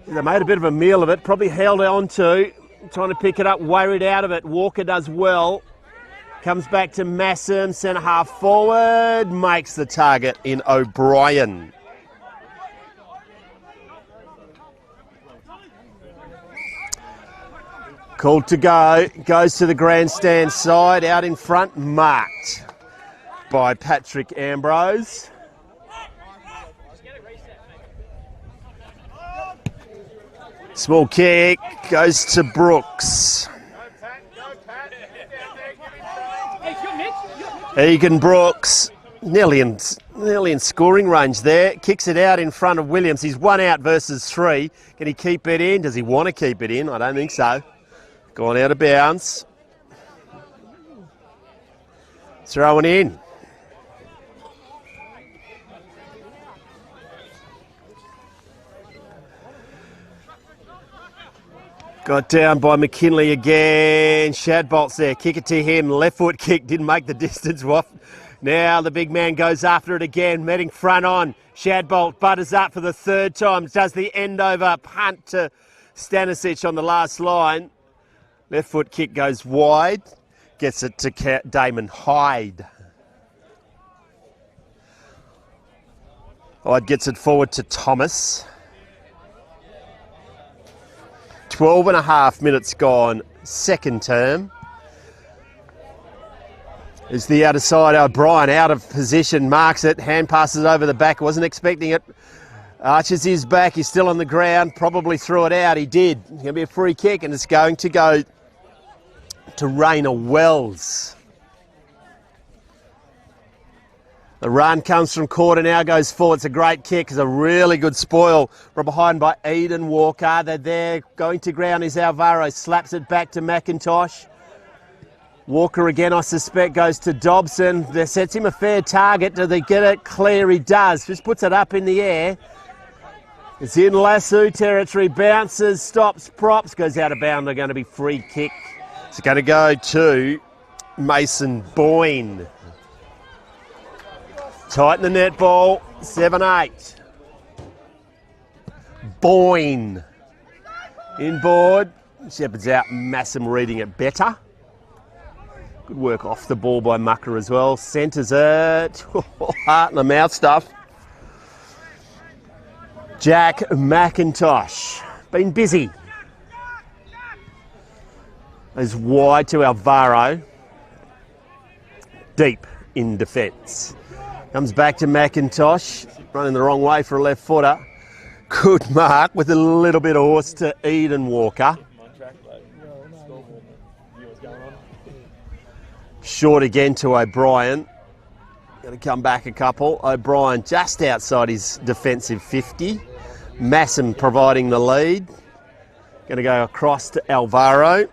They made a bit of a meal of it, probably held on to, trying to pick it up, worried out of it. Walker does well. Comes back to Massam, centre half forward, makes the target in O'Brien. Called to go, goes to the grandstand side, out in front, marked by Patrick Ambrose. Small kick, goes to Brooks. Egan Brooks, nearly in scoring range there. Kicks it out in front of Williams. He's 1 out versus 3. Can he keep it in? Does he want to keep it in? I don't think so. Gone out of bounds. Throwing in. Got down by McKinley again. Shadbolt's there. Kick it to him. Left foot kick. Didn't make the distance. Now the big man goes after it again. Meeting front on. Shadbolt butters up for the 3rd time. Does the end over punt to Stanisic on the last line. Left foot kick goes wide. Gets it to Damon Hyde. Hyde gets it forward to Thomas. 12 and a half minutes gone, 2nd term. Is the outer side, O'Brien out of position, marks it, hand passes over the back, wasn't expecting it. Arches his back, he's still on the ground, probably threw it out, he did. It's going to be a free kick and it's going to go to Rainer Wells. The run comes from Koorda, now goes forward. It's a great kick. It's a really good spoil from behind by Eden Walker. They're there. Going to ground is Alvaro. Slaps it back to McIntosh. Walker again, I suspect, goes to Dobson. That sets him a fair target. Do they get it clear? He does. Just puts it up in the air. It's in Lasso territory. Bounces, stops, props. Goes out of bounds. They're going to be free kick. It's going to go to Mason Boyne. Tighten the net ball, 7-8. Boyne. Inboard. Shepherd's out, Massam reading it better. Good work off the ball by Mucker as well. Centres it. Heart in the mouth stuff. Jack McIntosh. Been busy. Is wide to Alvaro. Deep in defence. Comes back to McIntosh, running the wrong way for a left footer. Good mark with a little bit of horse to Eden Walker. Short again to O'Brien. Going to come back a couple. O'Brien just outside his defensive 50. Massam providing the lead. Going to go across to Alvaro.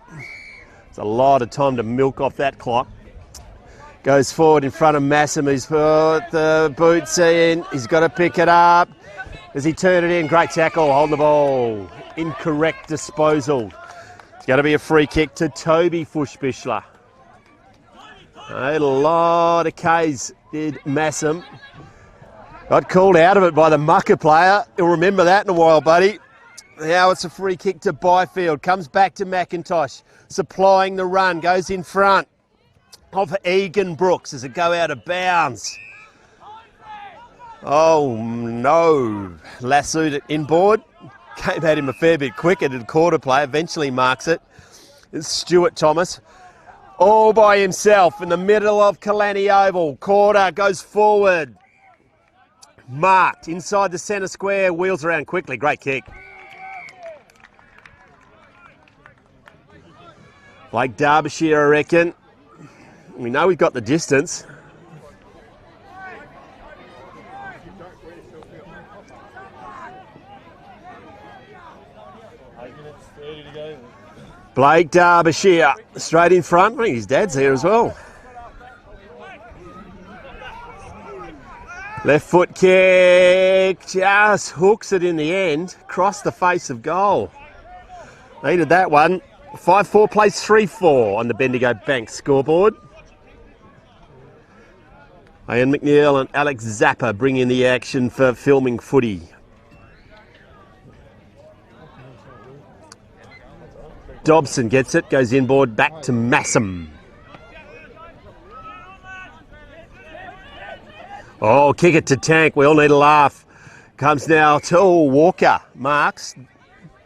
It's a lot of time to milk off that clock. Goes forward in front of Massam. He's put the boots in. He's got to pick it up. As he turned it in, great tackle, hold the ball. Incorrect disposal. It's going to be a free kick to Toby Fushbichler. A lot of Ks did Massam. Got called out of it by the mucker player. You'll remember that in a while, buddy. Now it's a free kick to Byfield. Comes back to McIntosh. Supplying the run. Goes in front of Egan Brooks as it go out of bounds. Oh no. Lassoed it inboard. Came at him a fair bit quicker than Koorda play. Eventually marks it. It's Stuart Thomas. All by himself in the middle of Kalani Oval. Koorda goes forward. Marked inside the centre square. Wheels around quickly. Great kick. Blake Derbyshire, I reckon. We know we've got the distance. Blake Derbyshire, straight in front. I think his dad's here as well. Left foot kick, just hooks it in the end. Across the face of goal. Needed that one. 5-4 plays 3-4 on the Bendigo Bank scoreboard. Ian McNeil and Alex Zappa bring in the action for filming footy. Dobson gets it, goes inboard, back to Massam. Oh, kick it to Tank, we all need a laugh. Comes now to Walker, marks,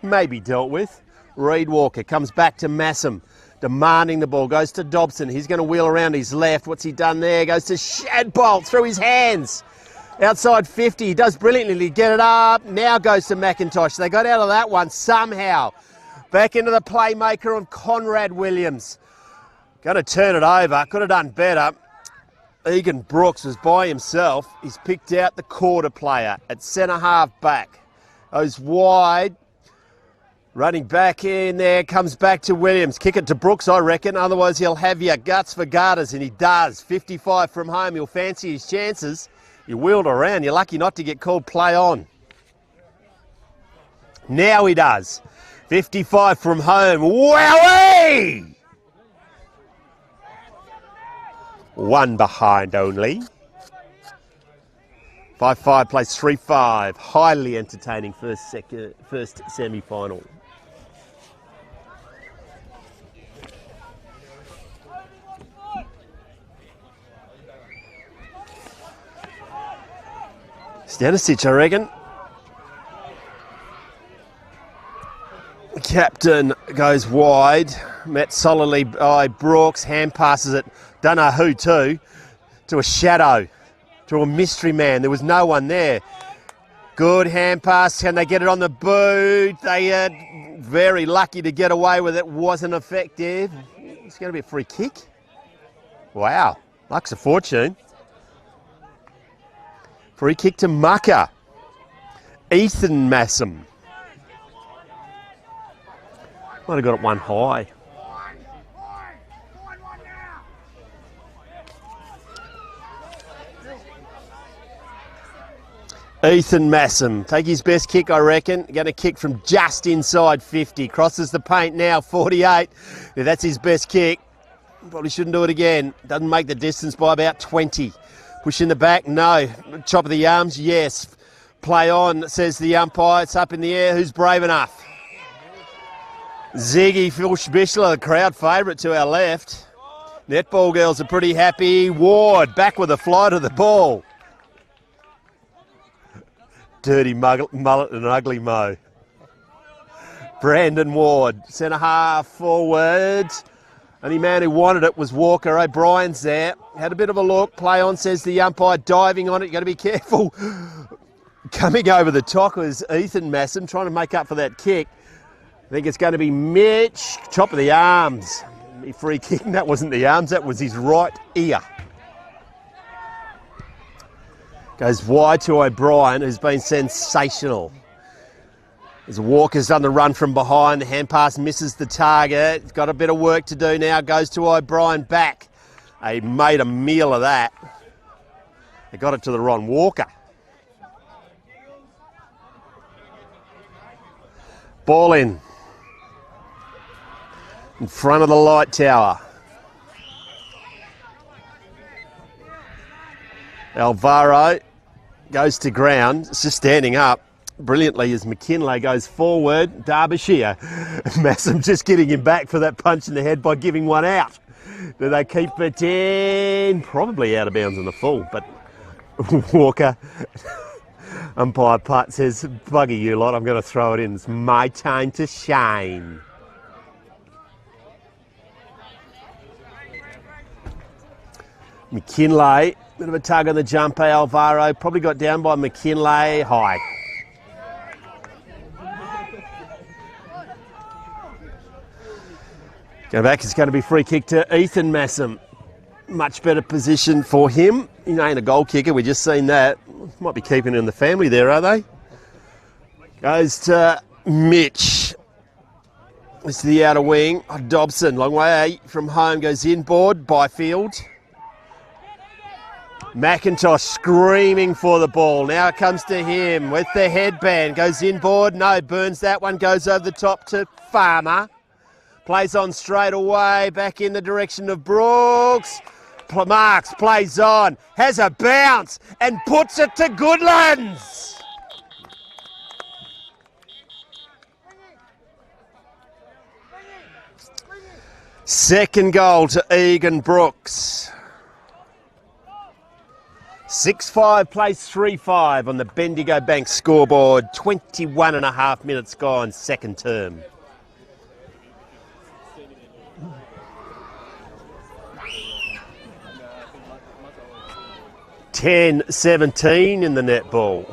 maybe dealt with. Reed Walker comes back to Massam, demanding the ball, goes to Dobson. He's going to wheel around his left. What's he done there? Goes to Shadbolt through his hands. Outside 50, he does brilliantly get it up. Now goes to McIntosh. They got out of that one somehow. Back into the playmaker of Conrad Williams. Going to turn it over. Could have done better. Egan Brooks was by himself. He's picked out the Koorda player at centre half back. Goes wide. Running back in there, comes back to Williams. Kick it to Brooks, I reckon. Otherwise, he'll have your guts for garters, and he does. 55 from home. He'll fancy his chances. You wheeled around. You're lucky not to get called play on. Now he does. 55 from home. Wowee! One behind only. 5-5 plays 3-5. Highly entertaining first semi-final. Stanisic, I reckon. Captain goes wide. Met solidly by Brooks. Hand passes it. Don't know who to a shadow. To a mystery man. There was no one there. Good hand pass. Can they get it on the boot? They are very lucky to get away with it. Wasn't effective. It's going to be a free kick. Wow. Luck's a fortune. Free kick to Mucker. Ethan Massam. Might have got it one high. Ethan Massam, take his best kick, I reckon. Going to kick from just inside 50. Crosses the paint now, 48. Yeah, that's his best kick. Probably shouldn't do it again. Doesn't make the distance by about 20. Push in the back, no. Chop of the arms, yes. Play on, says the umpire. It's up in the air. Who's brave enough? Ziggy Fushbichler, the crowd favourite to our left. Netball girls are pretty happy. Ward back with a fly to the ball. Dirty mullet and ugly mo. Brandon Ward, centre half forward. Only man who wanted it was Walker. O'Brien's there. Had a bit of a look. Play on, says the umpire. Diving on it. You've got to be careful. Coming over the top was Ethan Massam trying to make up for that kick. I think it's going to be Mitch. Chop of the arms. Free kick. That wasn't the arms. That was his right ear. Goes wide to O'Brien, who's been sensational. As Walker's done the run from behind, the hand pass misses the target. He's got a bit of work to do now. Goes to O'Brien back. He made a meal of that. They got it to the Ron Walker. Ball in front of the light tower. Alvaro goes to ground. It's just standing up brilliantly as McKinlay goes forward. Derbyshire. Massam just getting him back for that punch in the head by giving one out. Do they keep it in? Probably out of bounds on the full, but Walker, umpire Putt says, bugger you lot, I'm going to throw it in. It's my time to shine. McKinlay, bit of a tug on the jumper. Alvaro probably got down by McKinlay. High. Go back, it's going to be free kick to Ethan Massam. Much better position for him. He ain't a goal kicker, we just seen that. Might be keeping it in the family there, are they? Goes to Mitch. It's the outer wing. Oh, Dobson, long way from home, goes inboard. Byfield. McIntosh screaming for the ball. Now it comes to him with the headband. Goes inboard. No, burns that one. Goes over the top to Farmer. Plays on straight away. Back in the direction of Brooks. Marks plays on. Has a bounce and puts it to Goodlands. Second goal to Egan Brooks. 6-5 plays 3-5 on the Bendigo Bank scoreboard. 21 and a half minutes gone, second term. $10-17 in the netball.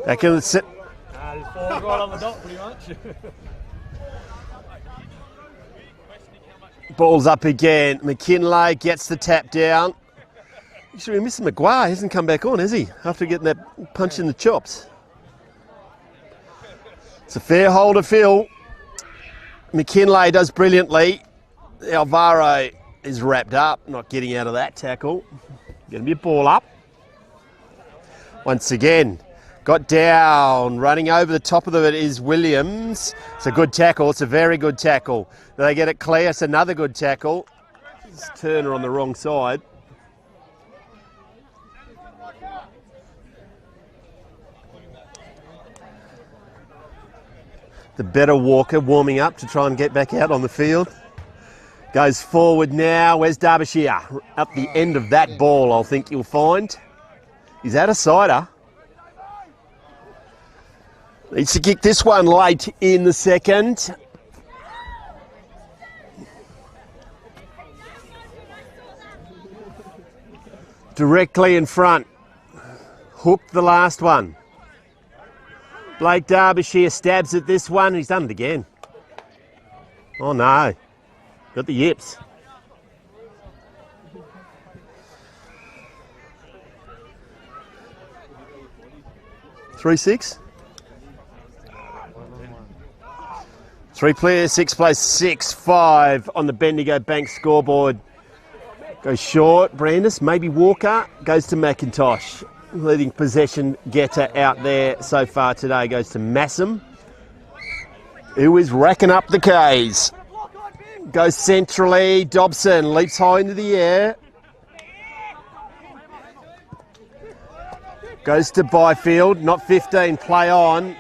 Back in the set. Right on the dot, pretty much. Ball's up again. McKinlay gets the tap down. Actually, Mr. Maguire hasn't come back on, has he? After getting that punch in the chops. It's a fair hold to Phil. McKinlay does brilliantly. Alvaro is wrapped up, not getting out of that tackle. Going to be a ball up. Once again, got down, running over the top of it is Williams. It's a good tackle, it's a very good tackle. Do they get it clear? It's another good tackle. It's Turner on the wrong side. The better Walker warming up to try and get back out on the field. Goes forward now. Where's Derbyshire? Up the end of that ball, I think you'll find. He's out of cider. Needs to kick this one late in the second. Directly in front. Hooked the last one. Blake Derbyshire stabs at this one. He's done it again. Oh no. Got the yips. Three, 6. 3 players, 6 plays 6-5 on the Bendigo Bank scoreboard. Goes short, Brandis, maybe Walker, goes to McIntosh. Leading possession getter out there so far today goes to Massam, who is racking up the Ks. Goes centrally, Dobson leaps high into the air. Goes to Byfield, not 15, play on.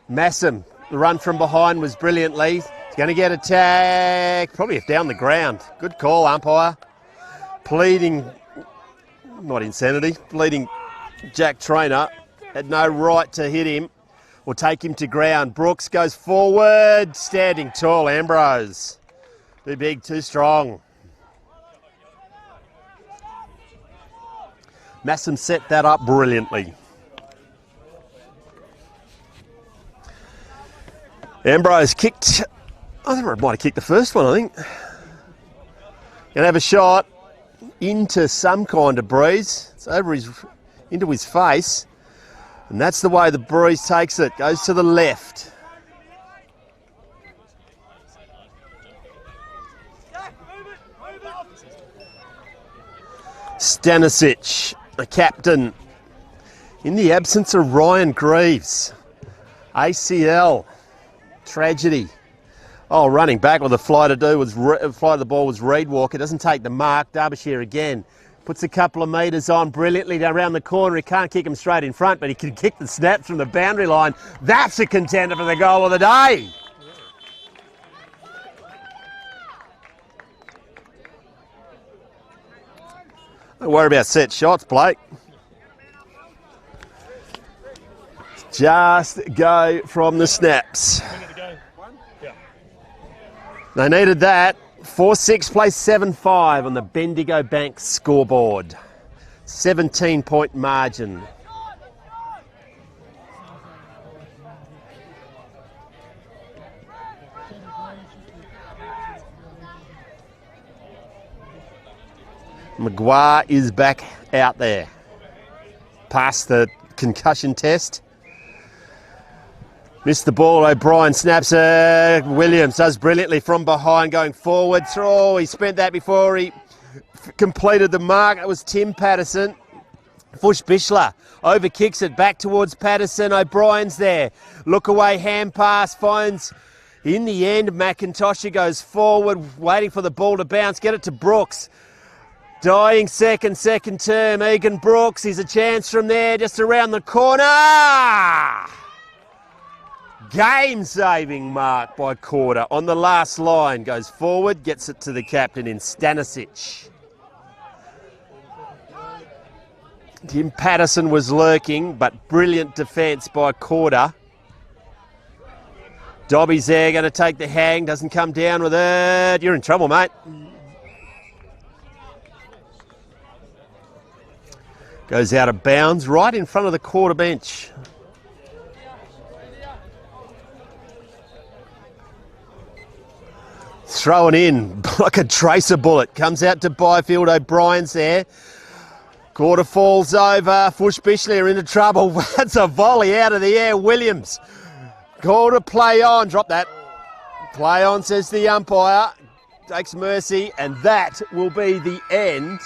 Massam, the run from behind was brilliantly. He's going to get a tag, probably down the ground. Good call, umpire. Pleading, not insanity, pleading Jack Trainer. Had no right to hit him or take him to ground. Brooks goes forward, standing tall, Ambrose. Too big, too strong. Massam set that up brilliantly. Ambrose kicked, I think I might have kicked the first one, I think. Gonna have a shot into some kind of breeze. It's over into his face. And that's the way the breeze takes it. Goes to the left. Stanisic, the captain, in the absence of Ryan Greaves. ACL, tragedy. Oh, running back with the fly to the ball was Reed Walker. Doesn't take the mark. Derbyshire again puts a couple of metres on brilliantly down around the corner. He can't kick him straight in front, but he can kick the snaps from the boundary line. That's a contender for the goal of the day. Don't worry about set shots, Blake. Just go from the snaps. They needed that. 4-6 plays 7-5 on the Bendigo Bank scoreboard. 17-point margin. Maguire is back out there. Past the concussion test. Missed the ball, O'Brien snaps it. Williams does brilliantly from behind going forward. Oh, he spent that before he completed the mark. It was Tim Patterson. Fush Bishler overkicks it back towards Patterson. O'Brien's there. Look away, hand pass, finds in the end. McIntosh goes forward, waiting for the ball to bounce. Get it to Brooks. Dying second term. Egan Brooks, he's a chance from there, just around the corner. Game-saving mark by Koorda on the last line. Goes forward, gets it to the captain in Stanisic. Tim Patterson was lurking, but brilliant defence by Koorda. Dobby's there, going to take the hang, doesn't come down with it. You're in trouble, mate. Goes out of bounds, right in front of the quarter bench. Thrown in like a tracer bullet. Comes out to Byfield. O'Brien's there. Koorda falls over. Fush Bishley are into trouble. That's a volley out of the air. Williams. Koorda play on. Drop that. Play on, says the umpire. Takes mercy. And that will be the end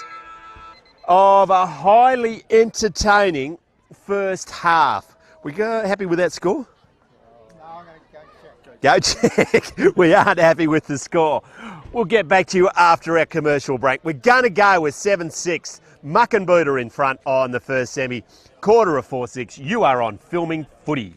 of a highly entertaining first half. We go happy with that score? No, I'm going to go check. Go check. We aren't happy with the score. We'll get back to you after our commercial break. We're going to go with 7-6. Mukinbudin in front on the first semi. Koorda of 4-6. You are on Filming Footy.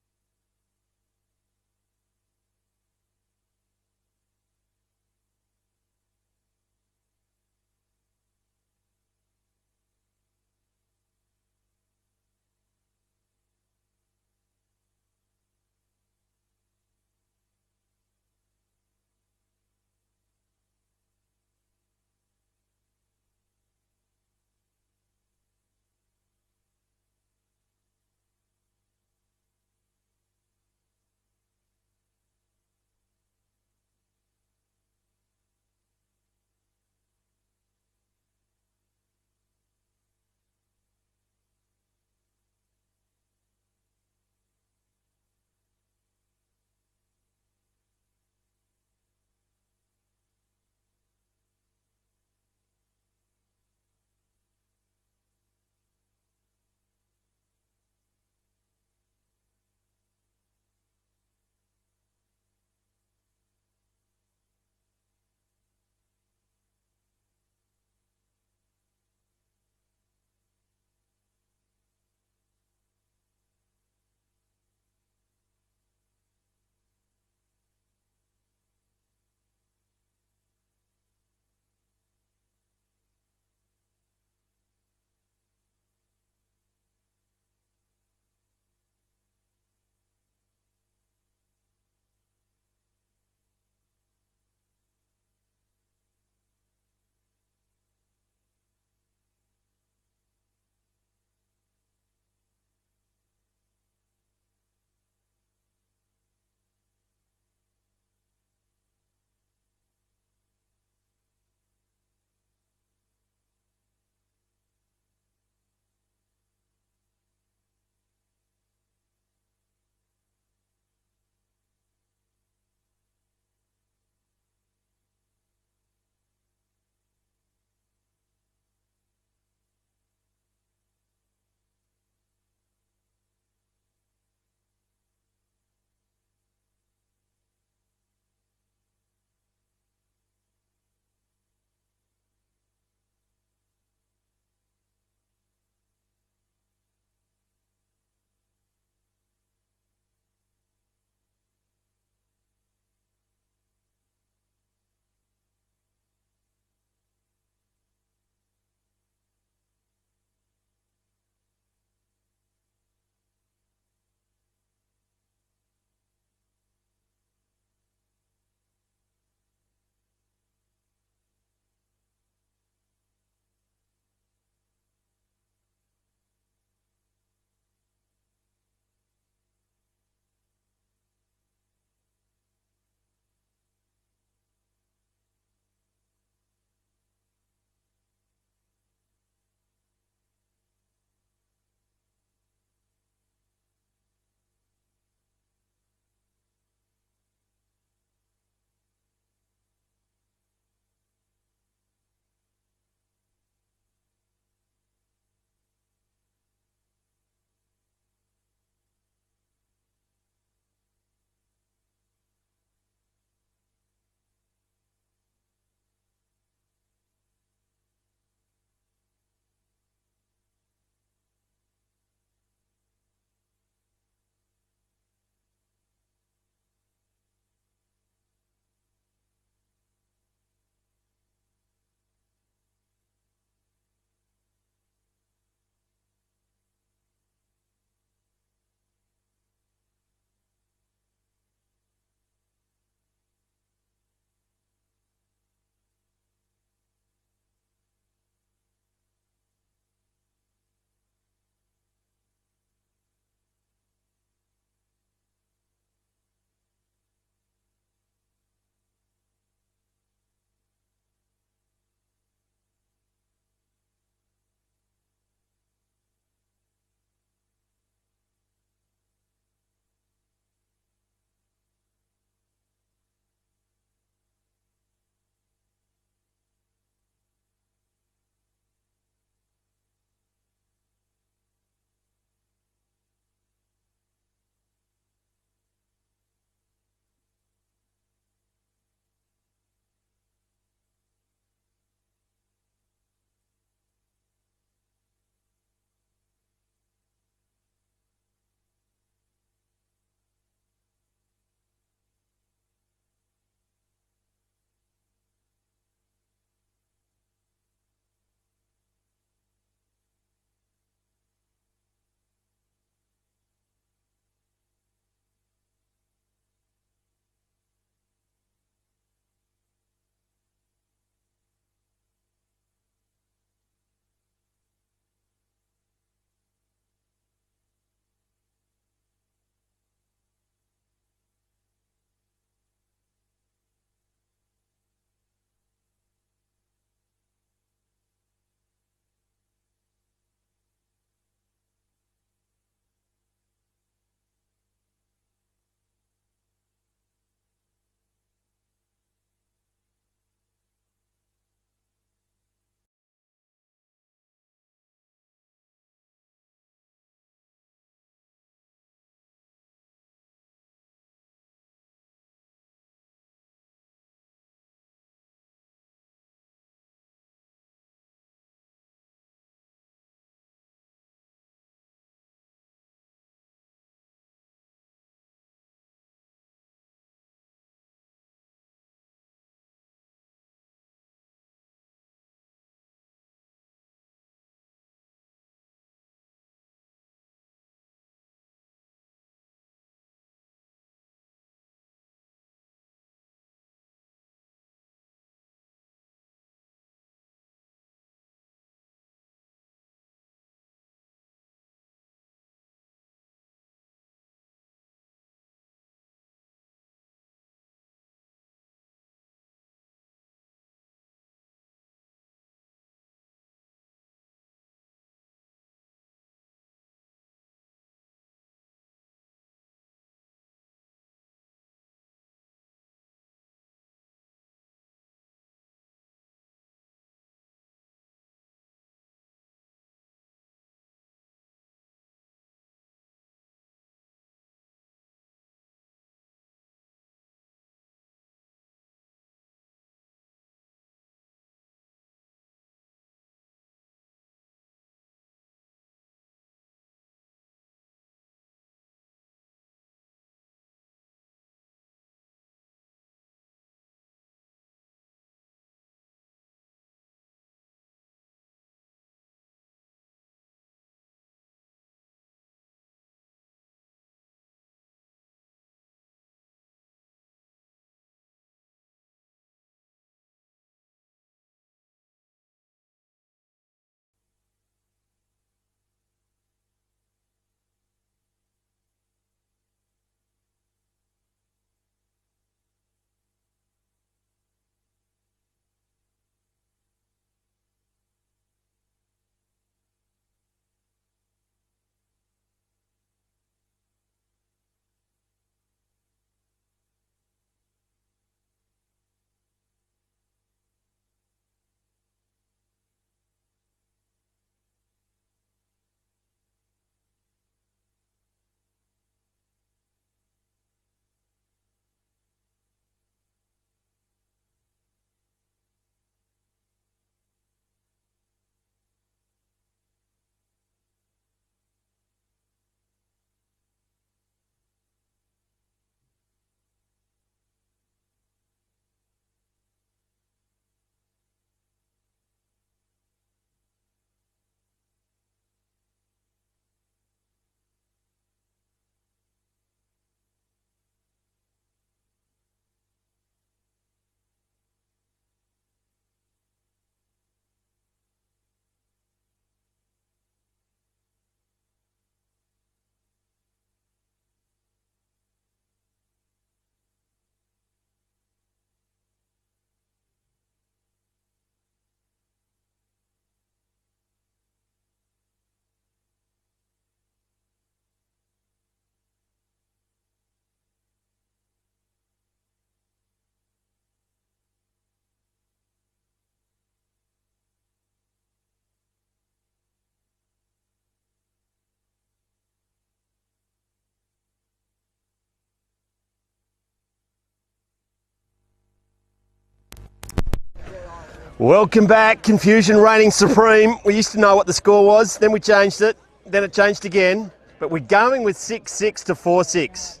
Welcome back. Confusion reigning supreme. We used to know what the score was, then we changed it, then it changed again. But we're going with 6-6 to 4-6.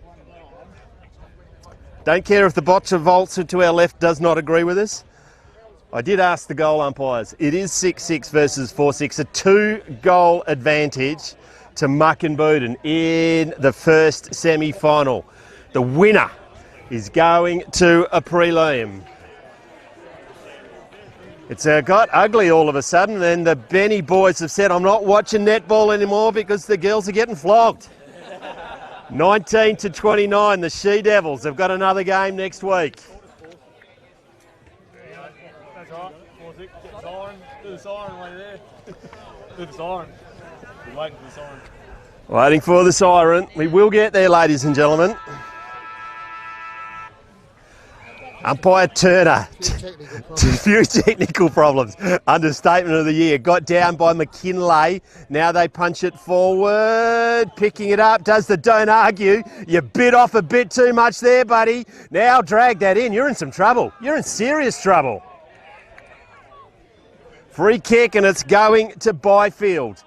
Don't care if the botcher vaults to our left does not agree with us. I did ask the goal umpires. It is 6-6 versus 4-6, a 2-goal advantage to Mukinbudin in the first semi-final. The winner is going to a prelim. It's got ugly all of a sudden, and the Benny boys have said, I'm not watching netball anymore because the girls are getting flogged. 19 to 29, the She-Devils have got another game next week. That's right. 4-6. Get the siren. Do the siren way there. Do the siren. We're waiting for the siren. Waiting for the siren. We will get there, ladies and gentlemen. Umpire Turner, few technical problems. Understatement of the year. Got down by McKinlay. Now they punch it forward. Picking it up. Does the don't argue. You bit off a bit too much there, buddy. Now drag that in. You're in some trouble. You're in serious trouble. Free kick, and it's going to Byfield.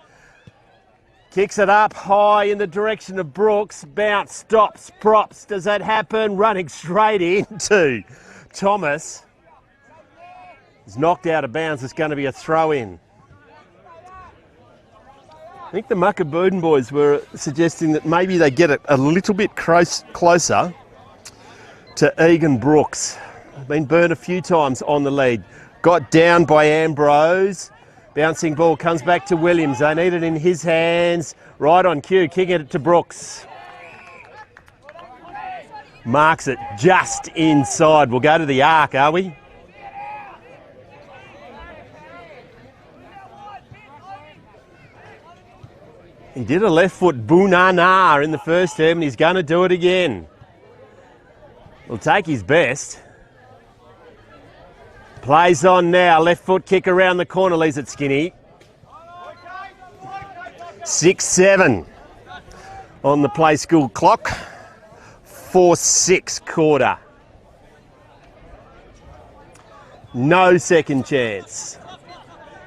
Kicks it up high in the direction of Brooks. Bounce, stops, props. Does that happen? Running straight into Thomas. He's knocked out of bounds. It's going to be a throw in. I think the Mukinbudin boys were suggesting that maybe they get it a little bit closer to Egan Brooks. Been burnt a few times on the lead. Got down by Ambrose. Bouncing ball comes back to Williams. They need it in his hands. Right on cue, kicking it to Brooks. Marks it just inside. We'll go to the arc, are we? He did a left foot bunana in the first term, and he's going to do it again. He'll take his best. Plays on now, left foot kick around the corner, leaves it skinny. 6-7 on the play school clock. 4-6 Koorda. No second chance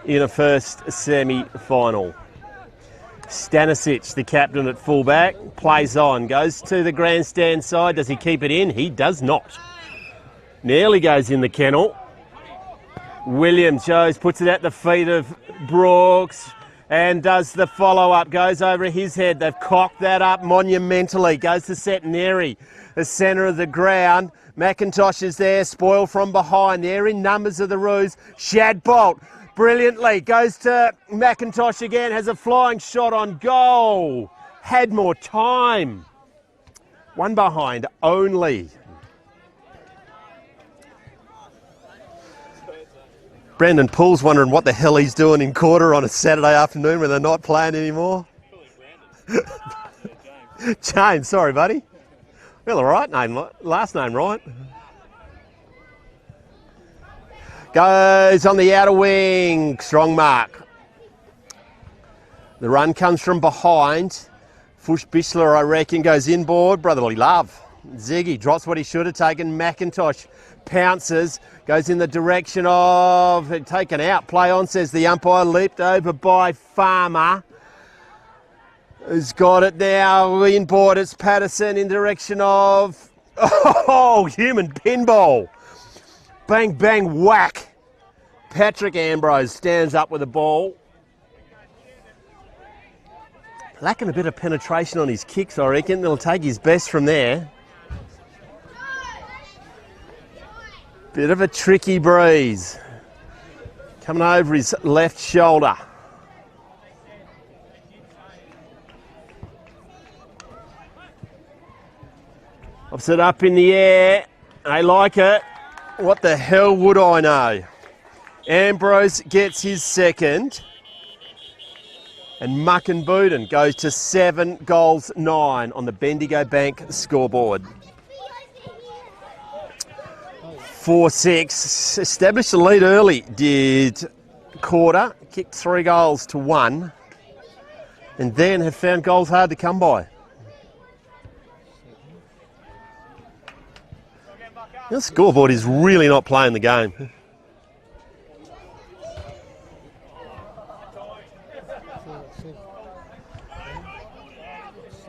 in a first semi-final. Stanisic, the captain at fullback, plays on, goes to the grandstand side. Does he keep it in? He does not. Nearly goes in the kennel. Williams puts it at the feet of Brooks and does the follow-up, goes over his head. They've cocked that up monumentally. Goes to Centenary, the centre of the ground. McIntosh is there, spoiled from behind. They're in numbers of the Roos. Shadbolt brilliantly goes to McIntosh again, has a flying shot on goal. Had more time. One behind only. Brendan Poole's wondering what the hell he's doing in Koorda on a Saturday afternoon when they're not playing anymore. James, sorry, buddy. Well, the right name, last name right. Goes on the outer wing, strong mark. The run comes from behind. Fush Bischler, I reckon, goes inboard. Brotherly love. Ziggy drops what he should have taken. McIntosh pounces, goes in the direction of, taken out, play on, says the umpire, leaped over by Farmer. Who's got it now, inboard, it's Patterson in direction of, human pinball. Bang, bang, whack. Patrick Ambrose stands up with the ball. Lacking a bit of penetration on his kicks, I reckon. They'll take his best from there. Bit of a tricky breeze. Coming over his left shoulder. Pops it up in the air. I like it. What the hell would I know? Ambrose gets his second. And Mukinbudin goes to 7-9 on the Bendigo Bank scoreboard. 4-6, established the lead early, did Koorda, kicked 3 goals to 1, and then have found goals hard to come by. The scoreboard is really not playing the game.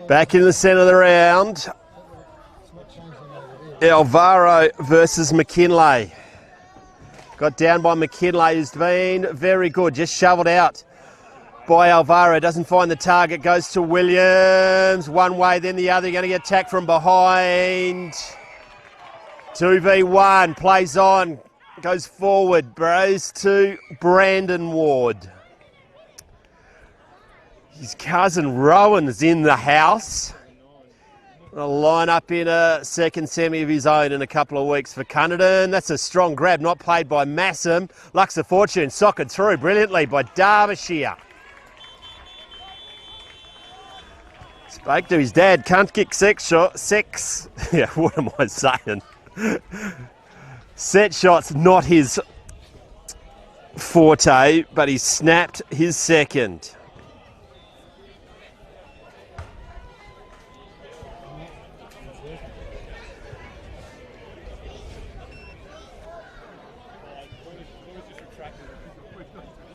Back in the centre of the round. Alvaro versus McKinlay. Got down by McKinlay, who's been very good. Just shoveled out by Alvaro. Doesn't find the target. Goes to Williams. One way, then the other. You're going to get attacked from behind. 2v1. Plays on. Goes forward. Bros to Brandon Ward. His cousin Rowan is in the house. A line up in a second semi of his own in a couple of weeks for Cunardin. That's a strong grab, not played by Massam. Lux of Fortune socked through brilliantly by Derbyshire. Spoke to his dad, can't kick sex. Yeah, what am I saying? Set shots, not his forte, but he snapped his second.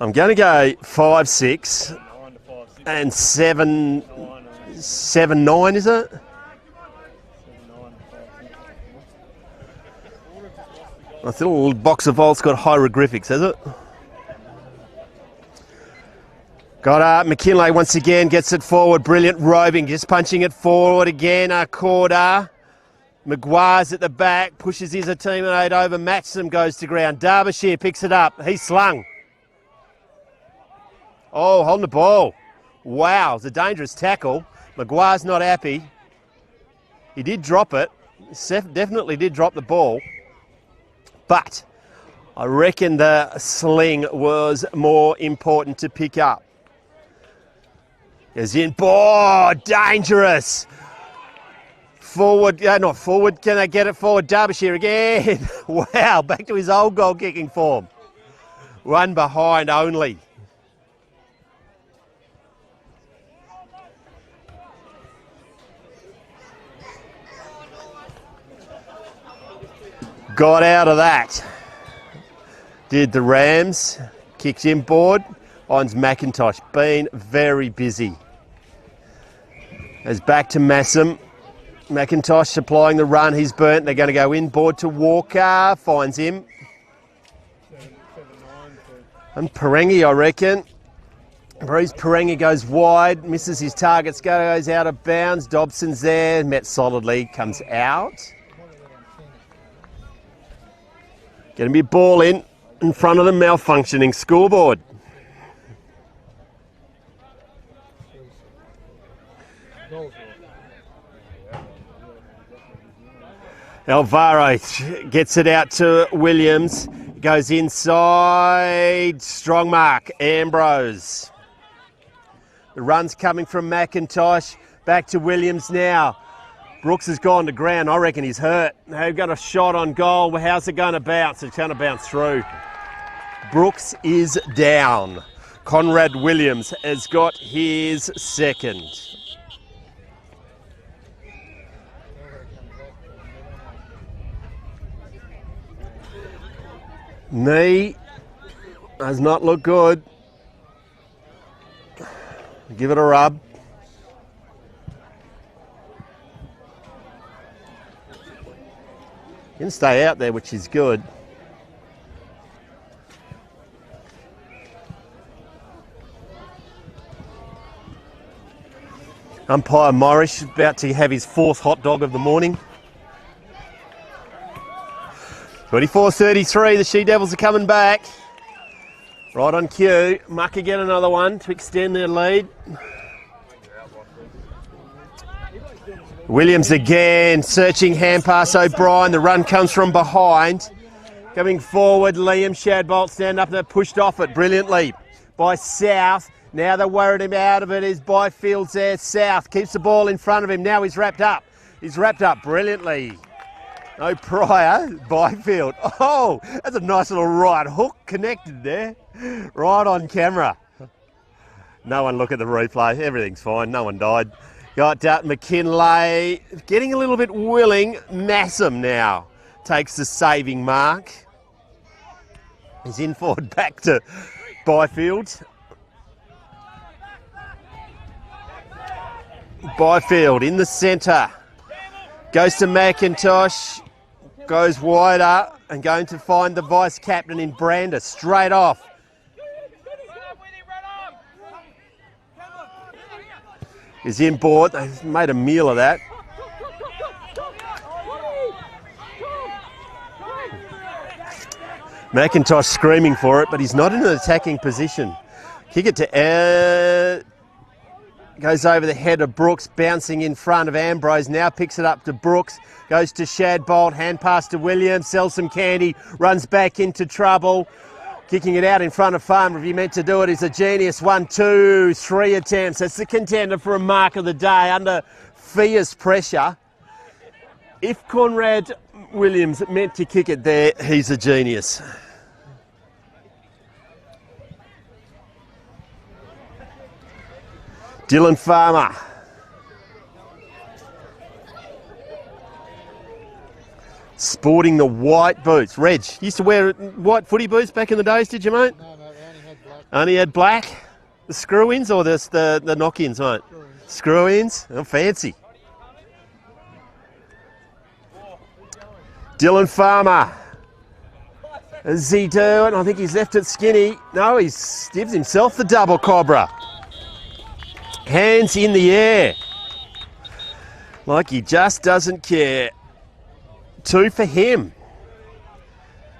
I'm going to go 5-6 and 7-9, is it? I think a little box of volts got hieroglyphics, has it? Got McKinlay once again, gets it forward. Brilliant roving, just punching it forward again. Koorda. Maguire's at the back, pushes his teammate over. Matcham goes to ground. Derbyshire picks it up. He's slung. Oh, holding the ball. Wow, it's a dangerous tackle. Maguire's not happy. He did drop it. Definitely did drop the ball. But I reckon the sling was more important to pick up. Goes in. Oh, dangerous. Forward, not forward. Can they get it forward? Derbyshire again. Wow, back to his old goal kicking form. One behind only. Got out of that. Did the Rams. Kicks inboard. On's McIntosh. Been very busy. As back to Massam. McIntosh supplying the run. He's burnt. They're going to go inboard to Walker. Finds him. And Perengi, I reckon. Bruce Perengi goes wide. Misses his targets. Goes out of bounds. Dobson's there. Met solidly. Comes out. Going to be ball in front of the malfunctioning scoreboard. Alvaro gets it out to Williams. Goes inside. Strong mark. Ambrose. The run's coming from McIntosh. Back to Williams now. Brooks has gone to ground. I reckon he's hurt. They've got a shot on goal. Well, how's it going to bounce? It's going to bounce through. Brooks is down. Conrad Williams has got his second. Knee does not look good. Give it a rub. Can stay out there, which is good. Umpire Morris about to have his fourth hot dog of the morning. 24-33, the She-Devils are coming back. Right on cue. Mucker get another one to extend their lead. Williams again, searching hand pass O'Brien. The run comes from behind. Coming forward, Liam Shadbolt stand up there, pushed off it brilliantly by South. Now they're worried him out of it. Is Byfield's there. South keeps the ball in front of him. Now he's wrapped up. He's wrapped up brilliantly. No prior, Byfield. Oh, that's a nice little right hook connected there. Right on camera. No one look at the replay. Everything's fine. No one died. Got McKinlay getting a little bit willing. Massam now takes the saving mark. He's in forward back to Byfield. Byfield in the centre. Goes to McIntosh. Goes wider and going to find the vice-captain in Brander. Straight off. He's in board. They've made a meal of that. McIntosh screaming for it, but he's not in an attacking position. Kick it to goes over the head of Brooks, bouncing in front of Ambrose. Now picks it up to Brooks, goes to Shadbolt, hand pass to Williams, sells some candy, runs back into trouble. Kicking it out in front of Farmer. If he meant to do it, he's a genius. 1, 2, 3 attempts. That's the contender for a mark of the day under fierce pressure. If Conrad Williams meant to kick it there, he's a genius. Dylan Farmer. Sporting the white boots. Reg, used to wear white footy boots back in the days, did you, mate? No, they only had black. Only had black? The screw-ins or the knock-ins, mate? Screw-ins? Oh, fancy. Dylan Farmer. Is he doing? I think he's left it skinny. No, he gives himself the double cobra. Hands in the air. Like he just doesn't care. 2 for him.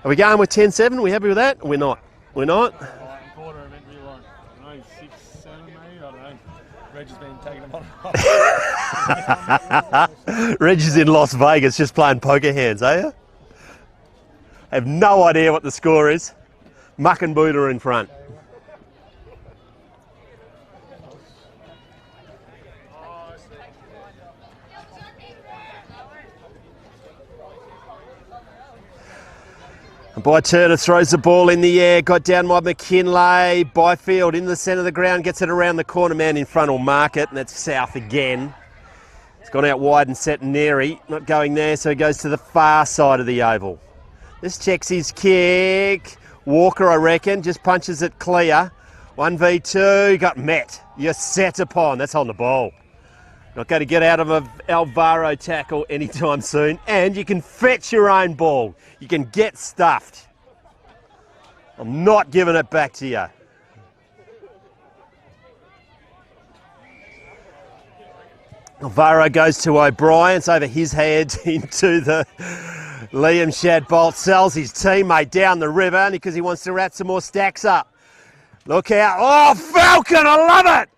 Are we going with 10-7? Are we happy with that? We're not. We're not? Koorda meant to be like, I don't know, 6, 7 maybe? I don't know. Reg has been taking them on. Reg is in Las Vegas just playing poker hands, are you? I have no idea what the score is. Mukinbudin are in front. Byturner throws the ball in the air, got down by McKinlay. Byfield in the centre of the ground, gets it around the corner. Man in front will mark it, and that's South again. It's gone out wide and set Neri, not going there, so he goes to the far side of the oval. This checks his kick. Walker, I reckon, just punches it clear. 1v2, got met. You're set upon. That's on the ball. Not going to get out of an Alvaro tackle anytime soon. And you can fetch your own ball. You can get stuffed. I'm not giving it back to you. Alvaro goes to O'Brien. It's over his head into the Liam Shadbolt. Sells his teammate down the river because he wants to rat some more stacks up. Look out. Oh, Falcon, I love it.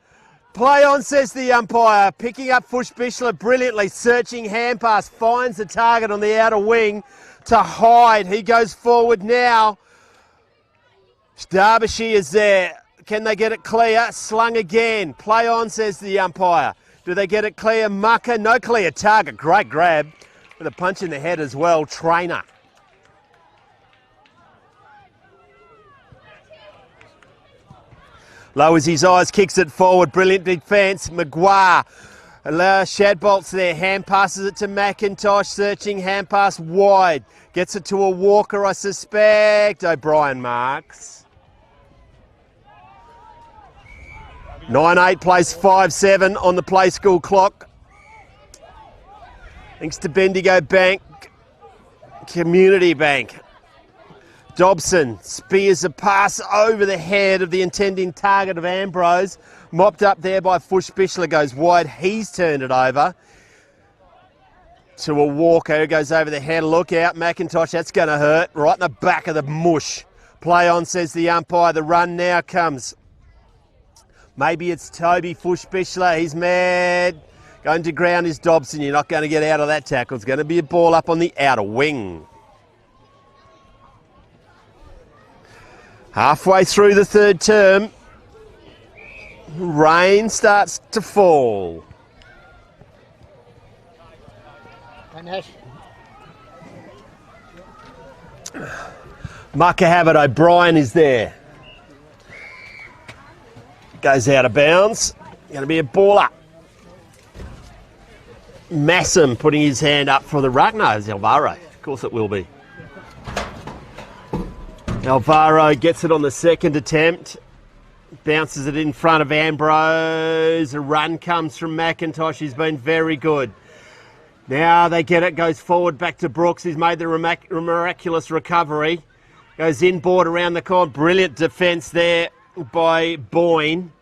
Play on, says the umpire. Picking up Fush-Bichler brilliantly. Searching hand pass. Finds the target on the outer wing to Hyde. He goes forward now. Derbyshire is there. Can they get it clear? Slung again. Play on, says the umpire. Do they get it clear? Mucker. No clear target. Great grab. With a punch in the head as well. Trainer. Lowers his eyes, kicks it forward. Brilliant defence. Maguire. Shadbolt's there. Hand passes it to McIntosh. Searching hand pass wide. Gets it to a Walker, I suspect. O'Brien marks. 9-8 plays 5-7 on the play school clock. Thanks to Bendigo Bank. Community Bank. Dobson spears a pass over the head of the intending target of Ambrose. Mopped up there by Fush-Bichler, goes wide. He's turned it over to a Walker who goes over the head. Look out, McIntosh, that's going to hurt. Right in the back of the mush. Play on, says the umpire. The run now comes. Maybe it's Toby Fush-Bichler. He's mad. Going to ground is Dobson. You're not going to get out of that tackle. It's going to be a ball up on the outer wing. Halfway through the third term, rain starts to fall. Mucker have it, O'Brien is there. Goes out of bounds. Going to be a ball up. Massam putting his hand up for the ruck. No, it's Alvaro. Of course it will be. Alvaro gets it on the second attempt. Bounces it in front of Ambrose. A run comes from McIntosh. He's been very good. Now they get it, goes forward back to Brooks. He's made the miraculous recovery. Goes inboard around the corner. Brilliant defence there by Boyne.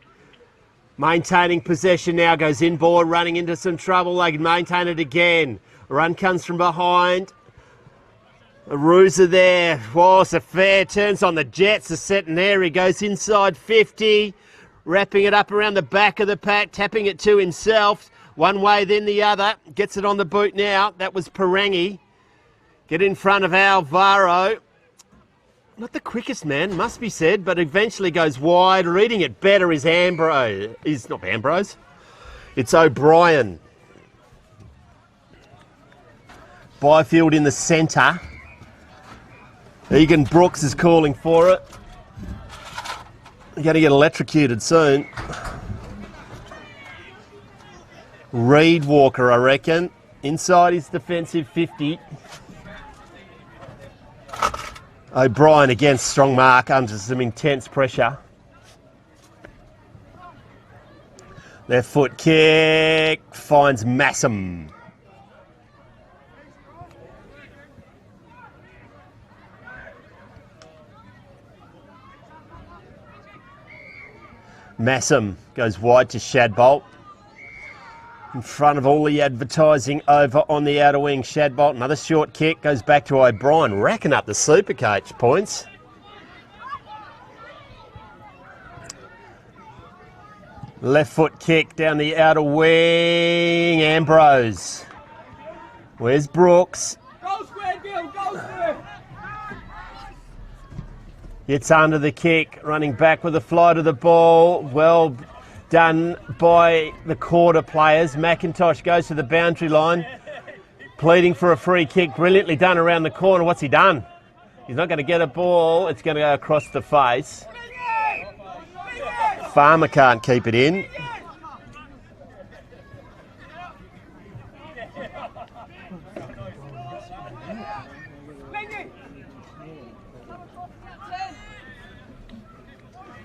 Maintaining possession now, goes inboard, running into some trouble. They can maintain it again. A run comes from behind. A Ruser there. Oh, it's a fair. Turns on the Jets. Are sitting there. He goes inside 50. Wrapping it up around the back of the pack. Tapping it to himself. One way, then the other. Gets it on the boot now. That was Parangi. Get in front of Alvaro. Not the quickest man, must be said, but eventually goes wide. Reading it better is Ambrose. It's not Ambrose. It's O'Brien. Byfield in the centre. Egan Brooks is calling for it. You're going to get electrocuted soon. Reed Walker, I reckon. Inside his defensive 50. O'Brien against strong mark under some intense pressure. Left foot kick finds Massam. Massam goes wide to Shadbolt. In front of all the advertising over on the outer wing. Shadbolt, another short kick, goes back to O'Brien, racking up the Supercoach points. Left foot kick down the outer wing. Ambrose. Where's Brooks? Go square, Gil, go square! Gets under the kick, running back with a fly to the ball. Well done by the Koorda players. McIntosh goes to the boundary line, pleading for a free kick. Brilliantly done around the corner. What's he done? He's not going to get a ball. It's going to go across the face. Farmer can't keep it in.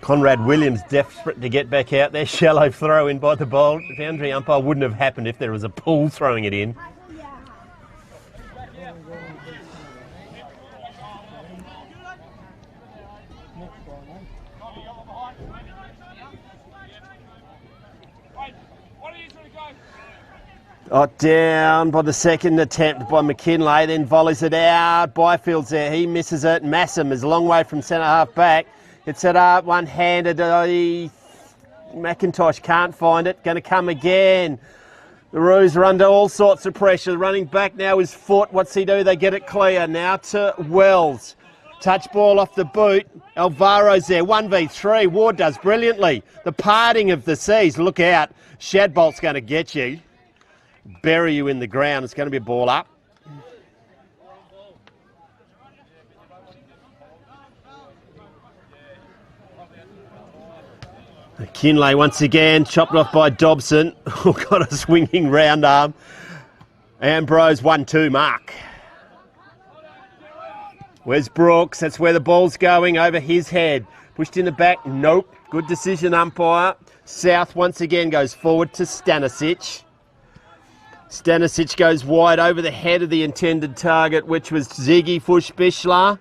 Conrad Williams desperate to get back out there. Shallow throw in by the boundary umpire. Wouldn't have happened if there was a pool throwing it in. Oh, down by the second attempt by McKinlay, then volleys it out. Byfield's there, he misses it. Massam is a long way from centre half back. It's set up, one-handed. McIntosh can't find it. Going to come again. The Roos are under all sorts of pressure. Running back now is Foot. What's he do? They get it clear. Now to Wells. Touch ball off the boot. Alvaro's there. 1v3. Ward does brilliantly. The parting of the seas. Look out. Shadbolt's going to get you. Bury you in the ground. It's going to be a ball up. Kinlay once again, chopped off by Dobson. Got a swinging round arm. Ambrose 1-2 mark. Where's Brooks? That's where the ball's going, over his head. Pushed in the back, nope. Good decision, umpire. South once again goes forward to Stanisic. Stanisic goes wide over the head of the intended target, which was Ziggy Fush-Bishla.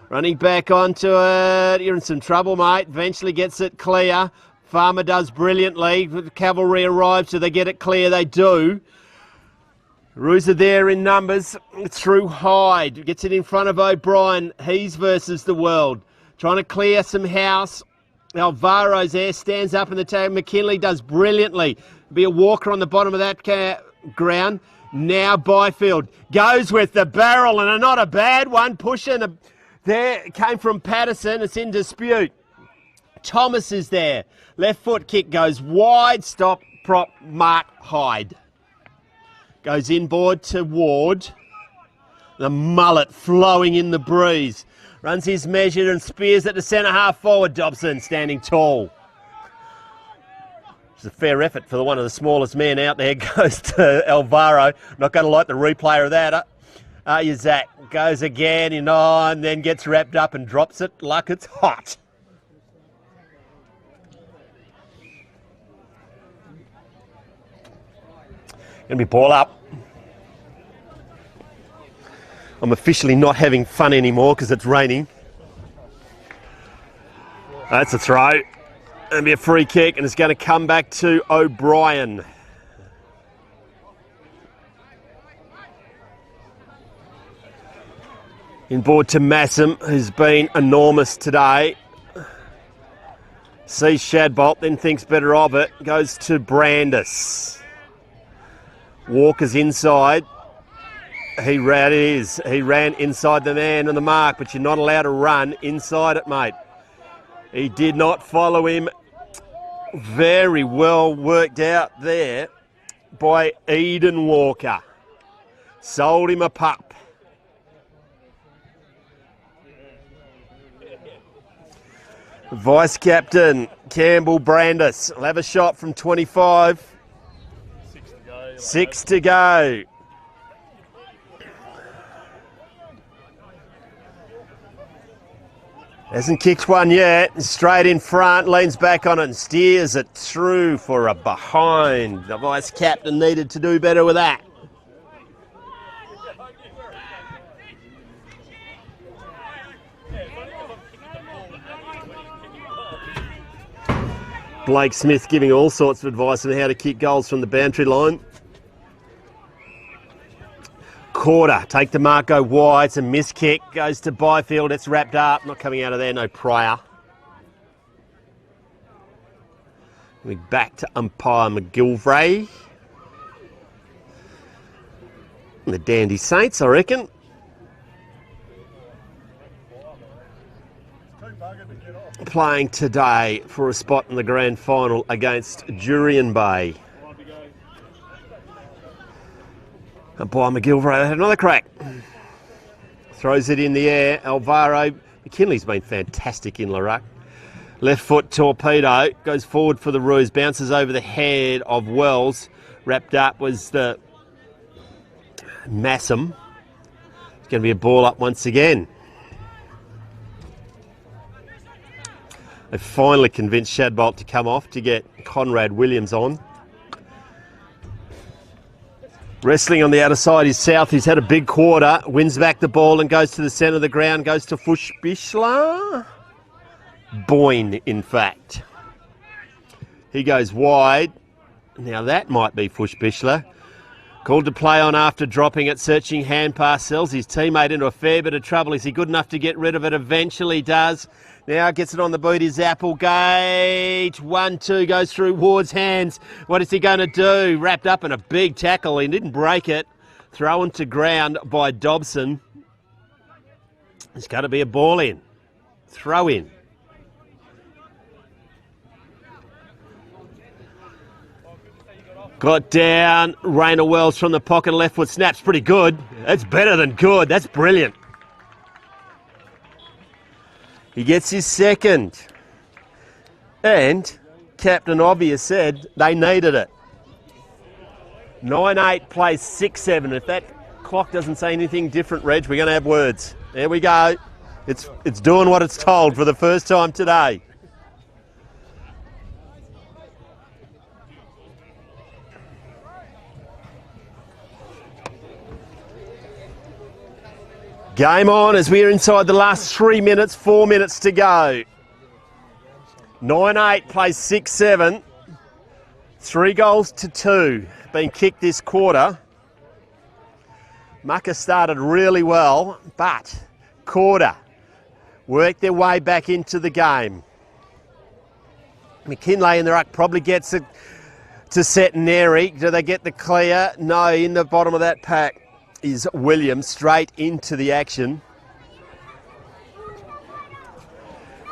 Running back onto it. You're in some trouble, mate. Eventually gets it clear. Farmer does brilliantly. The cavalry arrives, so they get it clear. They do. Roos are there in numbers. Through Hyde. Gets it in front of O'Brien. He's versus the world. Trying to clear some house. Alvaro's there. Stands up in the tag. McKinley does brilliantly. Be a walker on the bottom of that ground. Now Byfield goes with the barrel, and not a bad one. Pushing there. It came from Patterson. It's in dispute. Thomas is there. Left foot kick goes wide. Stop, prop, mark, Hyde. Goes inboard to Ward. The mullet flowing in the breeze. Runs his measure and spears it to centre half forward. Dobson standing tall. It's a fair effort for one of the smallest men out there. Goes to Alvaro. Not going to like the replay of that. Zach goes again and then gets wrapped up and drops it like it's hot. Gonna be ball up. I'm officially not having fun anymore because it's raining. That's a throw. Gonna be a free kick, and it's going to come back to O'Brien. Inboard to Massam, who's been enormous today. Sees Shadbolt, then thinks better of it. Goes to Brandis. Walker's inside. He ran inside the man on the mark, but you're not allowed to run inside it, mate. He did not follow him. Very well worked out there by Eden Walker. Sold him a pup. Vice captain Campbell Brandis will have a shot from 25. 6 to go. Hasn't kicked one yet. Straight in front, leans back on it and steers it through for a behind. The vice captain needed to do better with that. Blake Smith giving all sorts of advice on how to kick goals from the boundary line. Koorda, take the mark, go wide. It's a miss kick, goes to Byfield. It's wrapped up, not coming out of there, no prior. We're back to umpire McGilvray. And the Dandy Saints, I reckon. Playing today for a spot in the grand final against Jurien Bay. Umpire McGilvray had another crack. Throws it in the air. Alvaro McKinley's been fantastic in Larrack. Left foot torpedo, goes forward for the ruse, bounces over the head of Wells. Wrapped up was the Massam. It's going to be a ball up once again. They finally convinced Shadbolt to come off to get Conrad Williams on. Wrestling on the outer side is South. He's had a big quarter, wins back the ball and goes to the centre of the ground, goes to Fushbichler. Boyne, in fact. He goes wide. Now that might be Fushbichler. Called to play on after dropping it, searching hand pass, sells his teammate into a fair bit of trouble. Is he good enough to get rid of it? Eventually does. Now gets it on the boot is Applegate. 1-2 goes through Ward's hands. What is he going to do? Wrapped up in a big tackle. He didn't break it. Thrown to ground by Dobson. It's got to be a ball in. Throw in. Got down, Rayner Wells from the pocket, left foot snaps, pretty good. That's better than good, that's brilliant. He gets his second. And Captain Obvious said they needed it. 9-8 plays 6-7. If that clock doesn't say anything different, Reg, we're going to have words. There we go. It's doing what it's told for the first time today. Game on as we are inside the last 3 minutes, 4 minutes to go. 9-8 plays 6-7. 3 goals to 2 being kicked this quarter. Mucka started really well, but Koorda worked their way back into the game. McKinley in the ruck probably gets it to Centenary. Do they get the clear? No, in the bottom of that pack is Williams straight into the action.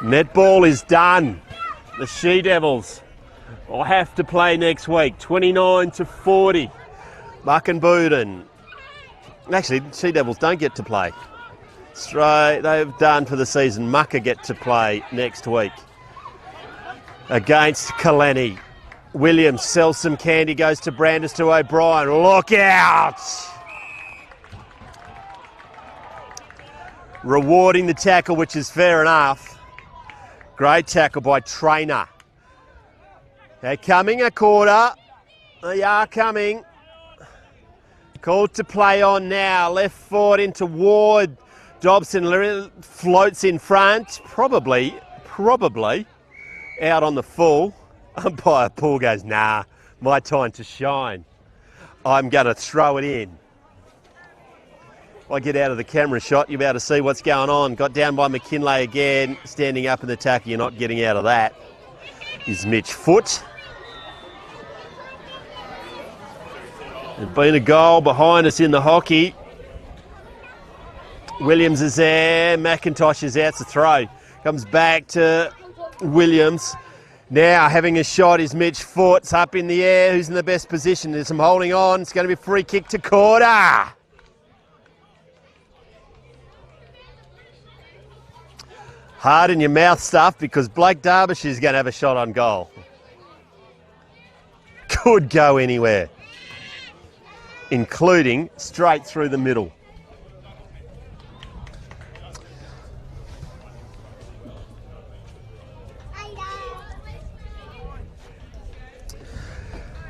Netball is done. The She-Devils will have to play next week. 29-40. Mukinbudin. Actually, She-Devils don't get to play. Straight, they've done for the season. Mucka get to play next week against Kalani. Williams sells some candy, goes to Brandis to O'Brien. Look out! Rewarding the tackle, which is fair enough. Great tackle by Trainer. They're coming, a quarter. They are coming. Called to play on now. Left forward into Ward. Dobson floats in front. Probably out on the full. Umpire Paul goes, nah, my time to shine. I'm going to throw it in. If I get out of the camera shot, you'll be able to see what's going on. Got down by McKinlay again. Standing up in the tackle, you're not getting out of that. Is Mitch Foot. There's been a goal behind us in the hockey. Williams is there. McIntosh is out to throw. Comes back to Williams. Now having a shot is Mitch Foot. It's up in the air. Who's in the best position? There's some holding on. It's going to be a free kick to Koorda. Hard in your mouth stuff because Blake Derbyshire's going to have a shot on goal. Could go anywhere, including straight through the middle.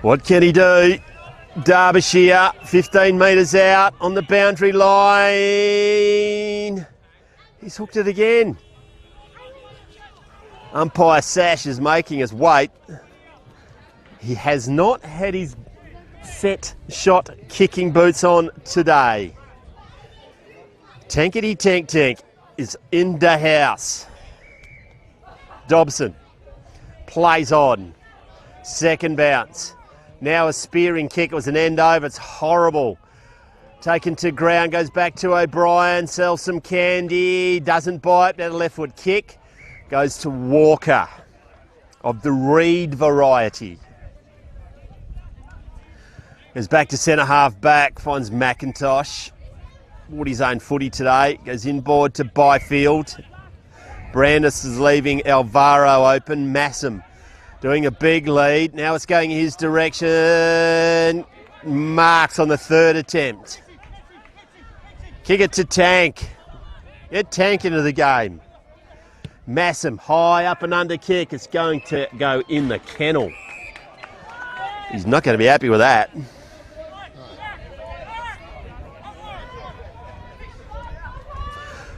What can he do? Derbyshire, 15 metres out on the boundary line. He's hooked it again. Umpire Sash is making us wait. He has not had his set shot kicking boots on today. Tankety Tank Tank is in the house. Dobson plays on. Second bounce. Now a spearing kick. It was an end over. It's horrible. Taken to ground. Goes back to O'Brien. Sells some candy. Doesn't bite. That left foot kick. Goes to Walker of the Reed variety. Goes back to centre half back. Finds McIntosh. Woody's own footy today. Goes inboard to Byfield. Brandis is leaving Alvaro open. Massam doing a big lead. Now it's going in his direction. Marks on the third attempt. Kick it to Tank. Get Tank into the game. Massam, high up and under kick. It's going to go in the kennel. He's not going to be happy with that.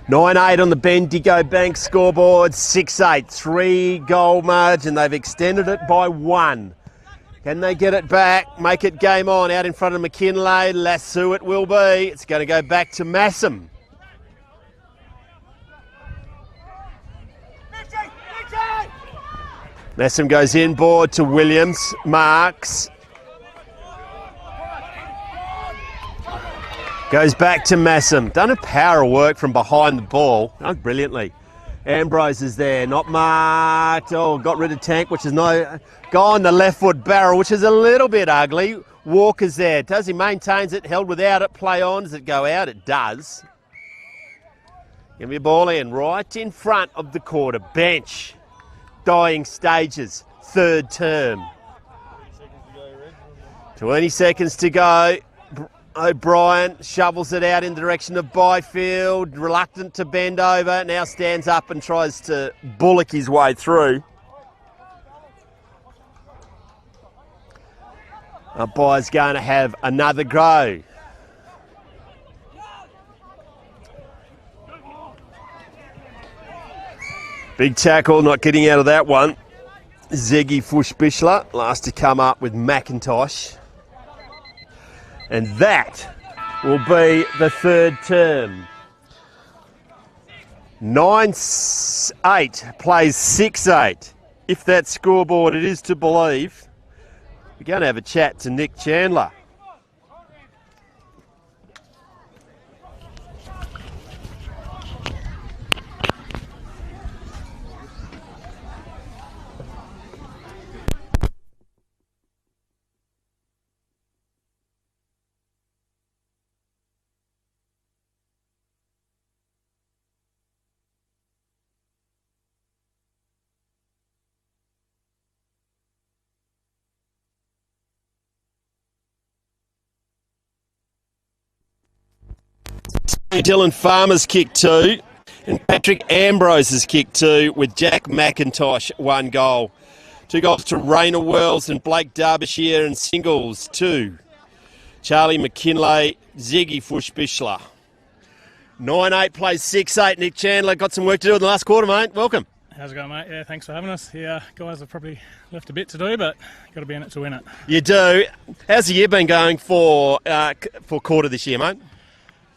(9-8) on the Bendigo Bank scoreboard. 6-8, 3-goal margin. They've extended it by 1. Can they get it back? Make it game on. Out in front of McKinlay. Lasso it will be. It's going to go back to Massam. Massam goes inboard to Williams. Marks. Goes back to Massam. Done a power of work from behind the ball. Done brilliantly. Ambrose is there. Not marked. Oh, got rid of Tank, which is gone the left foot barrel, which is a little bit ugly. Walker's there. Does he maintains it? Held without it. Play on. Does it go out? It does. Give me a ball in. Right in front of the Koorda bench. Dying stages. Third term. 20 seconds to go. O'Brien shovels it out in the direction of Byfield. Reluctant to bend over. Now stands up and tries to bullock his way through. Umpire's going to have another go. Big tackle, not getting out of that one. Zeggy Fushbischler, last to come up with McIntosh. And that will be the third term. 9-8 plays 6-8. If that scoreboard it is to believe, we're going to have a chat to Nick Chandler. Dylan Farmer's kick 2 and Patrick Ambrose has kicked 2 with Jack McIntosh 1 goal. 2 goals to Rainer Wells and Blake Derbyshire and singles 2 Charlie McKinlay, Ziggy Fushbischler. 9-8 plays 6-8. Nick Chandler got some work to do in the last quarter, mate. Welcome. How's it going, mate? Yeah, thanks for having us. Yeah, guys have probably left a bit to do, but got to be in it to win it. You do. How's the year been going for Koorda this year, mate?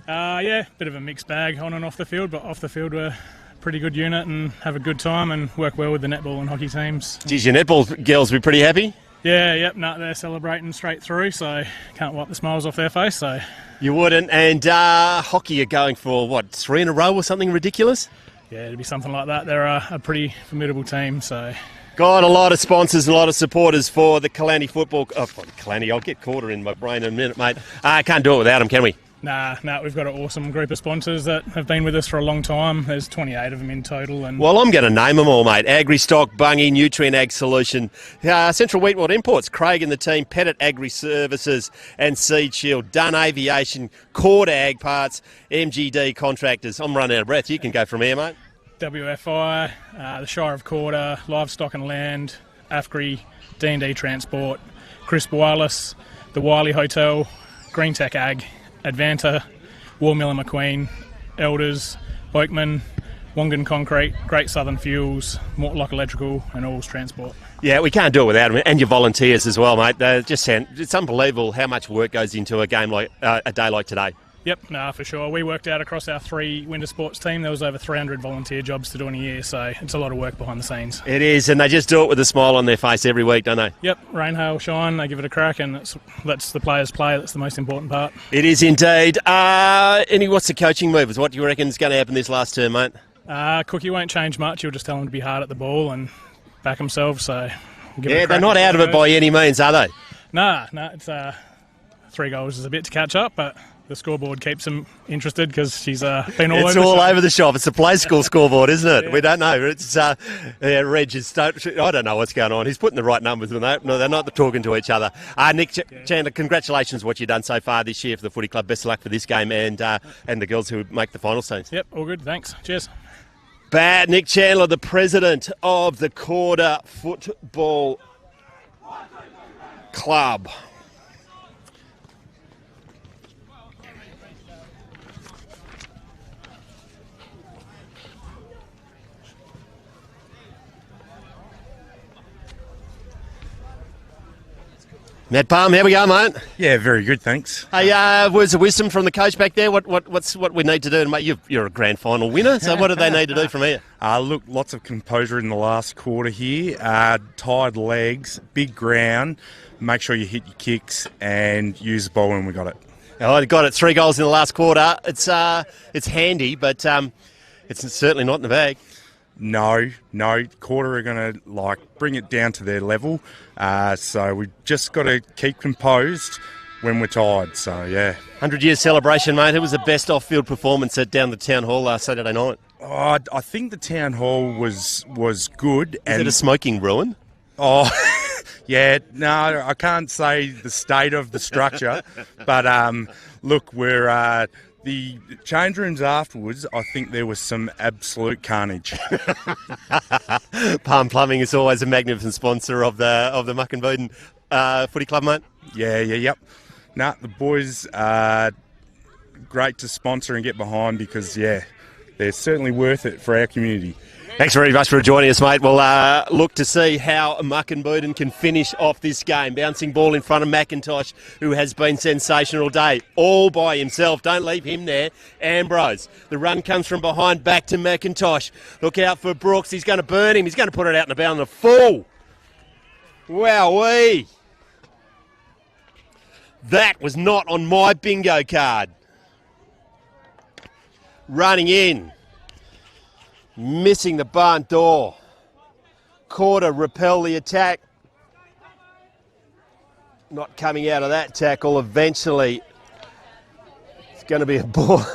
Yeah, bit of a mixed bag on and off the field, but off the field we're a pretty good unit and have a good time and work well with the netball and hockey teams. Geez, your netball girls be pretty happy? Yeah, yep, no, they're celebrating straight through, so can't wipe the smiles off their face. So you wouldn't. And hockey are going for, what, 3 in a row or something ridiculous? yeah, it'd be something like that. They're a pretty formidable team, so... Got a lot of sponsors and a lot of supporters for the Kalani football... Oh, Kalani, I'll get Koorda in my brain in a minute, mate. Can't do it without them, can we? Nah, we've got an awesome group of sponsors that have been with us for a long time. There's 28 of them in total. And well, I'm going to name them all, mate. Agri-Stock, Bungie, Nutrient Ag Solution, Central Wheatbelt Imports, Craig and the team, Pettit Agri Services and Seed Shield, Dunn Aviation, Koorda Ag Parts, MGD Contractors. I'm running out of breath. You can go from here, mate. WFI, the Shire of Koorda, Livestock and Land, AFGRI, D&D Transport, Crisp Wireless, the Wiley Hotel, Green Tech Ag, Advanta, War Mill and McQueen, Elders, Boakman, Wongan Concrete, Great Southern Fuels, Mortlock Electrical and Alls Transport. Yeah, we can't do it without them. And your volunteers as well, mate. It's unbelievable how much work goes into a game like a day like today. Yep, for sure. We worked out across our 3 winter sports team. There was over 300 volunteer jobs to do in a year, so it's a lot of work behind the scenes. It is, and they just do it with a smile on their face every week, don't they? Yep, rain, hail, shine, they give it a crack, and that's the players play. That's the most important part. It is indeed. What's the coaching movers? What do you reckon is going to happen this last term, mate? Cookie won't change much. He'll just tell them to be hard at the ball and back themselves. So they're not out of it by any means, are they? No, it's 3 goals is a bit to catch up, but the scoreboard keeps them interested because she's been all over. It's all over the shop. It's a play school scoreboard, isn't it? Yeah. We don't know. It's Reg is. I don't know what's going on. He's putting the right numbers in there. No, they're not talking to each other. Nick Chandler, congratulations on what you've done so far this year for the footy club. Best of luck for this game and the girls who make the final stage. Yep, all good. Thanks. Cheers. Nick Chandler, the president of the Koorda Football Club. Matt Palm, how we go, mate? Yeah, very good, thanks. Hey, words of wisdom from the coach back there. What's what we need to do? Mate, you're a grand final winner, so what do they need to do from here? Look, lots of composure in the last quarter here. Tired legs, big ground. Make sure you hit your kicks and use the ball when we got it. Oh, got it. 3 goals in the last quarter. It's handy, but it's certainly not in the bag. No. Koorda are going to bring it down to their level. So we've just got to keep composed when we're tired. So yeah. 100-year celebration, mate. Who was the best off-field performance down the town hall last Saturday night? Oh, I think the town hall was good. Is it a smoking ruin? Oh, yeah. No, I can't say the state of the structure, but look, we're. The change rooms afterwards, I think there was some absolute carnage. Palm Plumbing is always a magnificent sponsor of the Mukinbudin footy club, mate. Yep. The boys are great to sponsor and get behind because, they're certainly worth it for our community. Thanks very much for joining us, mate. We'll look to see how Mukinbudin can finish off this game. Bouncing ball in front of McIntosh, who has been sensational day, all by himself. Don't leave him there. Ambrose. The run comes from behind, back to McIntosh. Look out for Brooks. He's going to burn him. He's going to put it out in the bound of the full. Wowee. That was not on my bingo card. Running in. Missing the barn door. Koorda repel the attack. Not coming out of that tackle. Eventually, it's going to be a ball.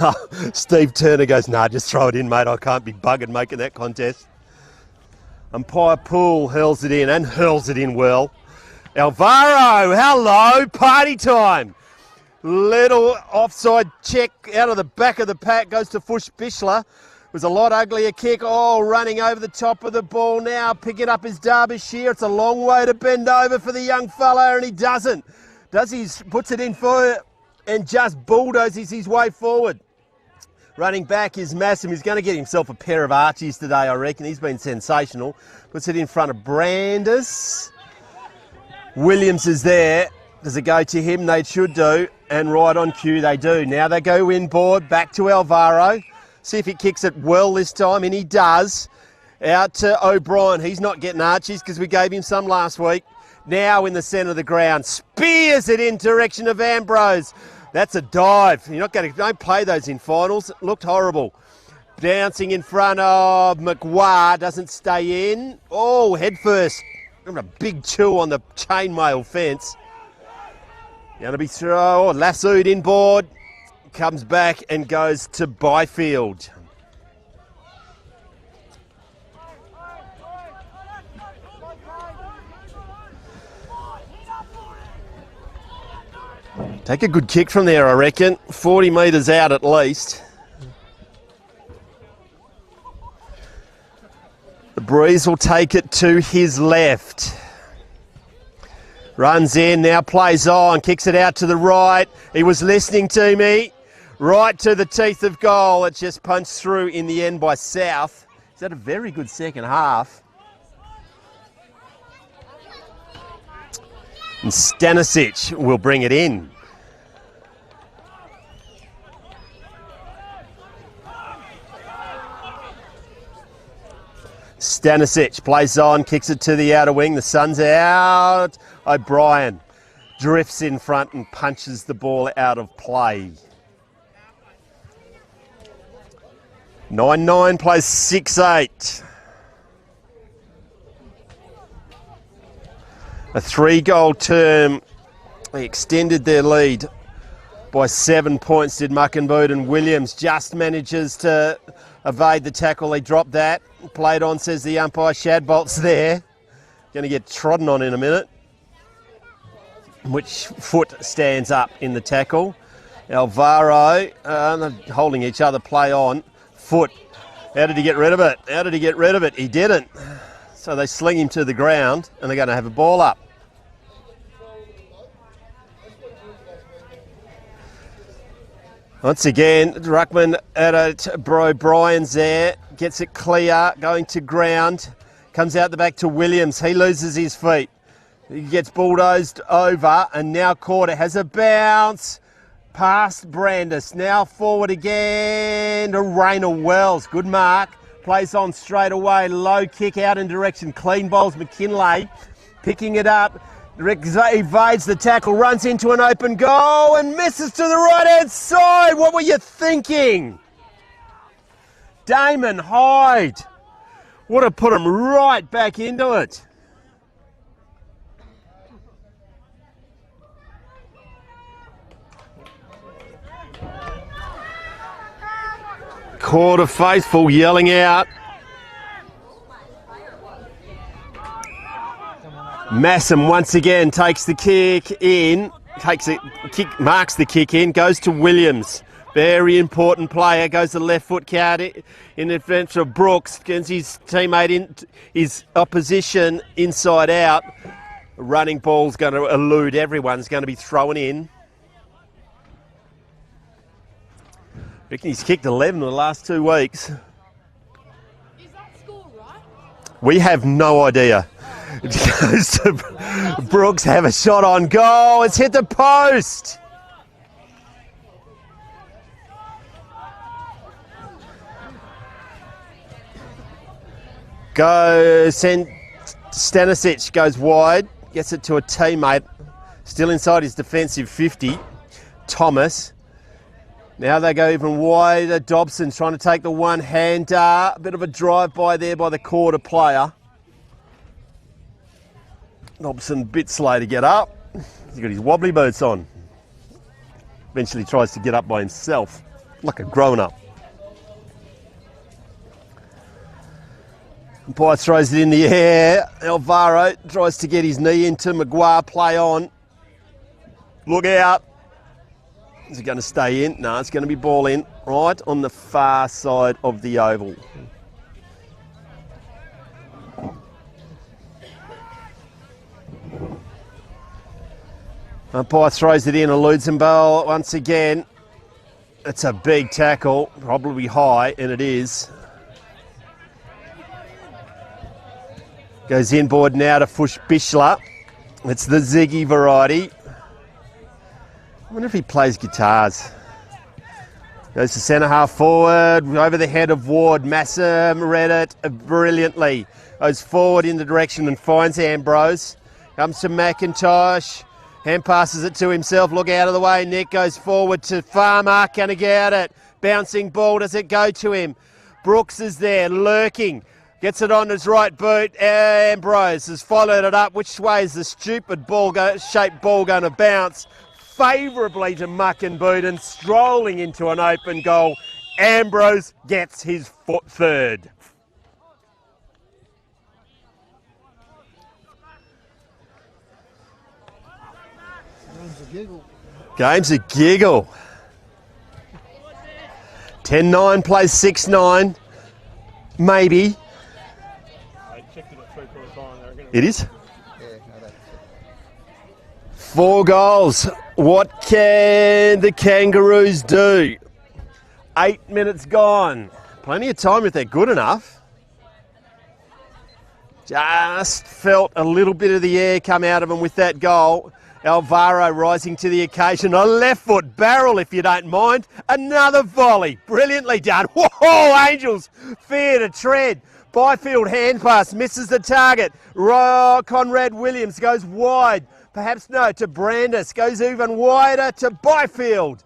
Steve Turner goes, nah, just throw it in, mate. I can't be buggered making that contest. Umpire Poole hurls it in and hurls it in well. Alvaro, hello, party time. Little offside check out of the back of the pack, goes to Fushbischler. It was a lot uglier kick. Oh, running over the top of the ball now, picking up his Derbyshire. It's a long way to bend over for the young fella, and he doesn't. puts it in for and just bulldozes his way forward. Running back is Massam. He's going to get himself a pair of Archies today, I reckon. He's been sensational. Puts it in front of Brandis. Williams is there. Does it go to him? They should do. And right on cue, they do. Now they go inboard, back to Alvaro. See if he kicks it well this time, and he does. Out to O'Brien. He's not getting Archies because we gave him some last week. Now in the centre of the ground. Spears it in direction of Ambrose. That's a dive. Don't play those in finals. It looked horrible. Bouncing in front of McGuire. Doesn't stay in. Oh, head first. A big chew on the chainmail fence. Going to be lassoed inboard. Comes back and goes to Byfield. Take a good kick from there, I reckon. 40 metres out at least. The Breeze will take it to his left. Runs in, now plays on, kicks it out to the right. He was listening to me. Right to the teeth of goal. It just punched through in the end by South. He's had a very good second half. And Stanisic will bring it in. Stanisic plays on, kicks it to the outer wing. The sun's out. O'Brien drifts in front and punches the ball out of play. 9-9 plays 6-8. A 3-goal term. They extended their lead by 7 points, did Mukinbudin. Williams just manages to evade the tackle. He dropped that. Played on, says the umpire. Shadbolt's there. Going to get trodden on in a minute. Which foot stands up in the tackle? Alvaro, holding each other, play on. Foot. How did he get rid of it? How did he get rid of it? He didn't. So they sling him to the ground and they're going to have a ball up. Once again, Ruckman at it. O'Brien's there. Gets it clear. Going to ground. Comes out the back to Williams. He loses his feet. He gets bulldozed over. And now Koorda has a bounce. Past Brandis. Now forward again to Rainer Wells. Good mark. Plays on straight away. Low kick out in direction. Clean bowls McKinlay. Picking it up. Evades the tackle, runs into an open goal and misses to the right-hand side. What were you thinking? Damon Hyde would have put him right back into it. Koorda faithful yelling out. Massam once again takes the kick in, marks the kick in, goes to Williams. Very important player, goes to left foot count in advance of Brooks, gets his teammate in his opposition inside out. A running ball's going to elude everyone, it's going to be thrown in. I reckon he's kicked 11 in the last 2 weeks. Is that score right? We have no idea. It goes to Brooks, have a shot on goal. It's hit the post. Stanisic goes wide, gets it to a teammate, still inside his defensive 50. Thomas. Now they go even wider. Dobson's trying to take the one-hander. A bit of a drive-by there by the Koorda player. Dobson a bit slow to get up. He's got his wobbly boots on. Eventually tries to get up by himself, like a grown-up. Umpire throws it in the air. Alvaro tries to get his knee into Maguire, play on. Look out. Is it going to stay in? No, it's going to be ball in, right on the far side of the oval. Umpire throws it in, eludes and ball once again. It's a big tackle, probably high, and it is. Goes inboard now to Fush-Bichler. It's the Ziggy variety. I wonder if he plays guitars. Goes to centre half forward, over the head of Ward. Massam read it brilliantly. Goes forward in the direction and finds Ambrose. Comes to McIntosh. Hand passes it to himself. Look out of the way. Nick goes forward to Farmer. Can he get it? Bouncing ball. Does it go to him? Brooks is there, lurking. Gets it on his right boot. Ambrose has followed it up. Which way is the stupid shaped ball going to bounce? Favourably to Mukinbudin, strolling into an open goal. Ambrose gets his third. Game's a giggle. Game's a giggle. 10-9 plays 6-9. Maybe. I checked it at 3/4 time. It is? Yeah, no, that's 4 goals. What can the Kangaroos do? 8 minutes gone. Plenty of time if they're good enough. Just felt a little bit of the air come out of them with that goal. Alvaro rising to the occasion. A left foot barrel, if you don't mind. Another volley. Brilliantly done. Whoa, Angels. Fear to tread. Byfield hand pass. Misses the target. Conrad Williams goes wide. Perhaps no, to Brandis. Goes even wider to Byfield.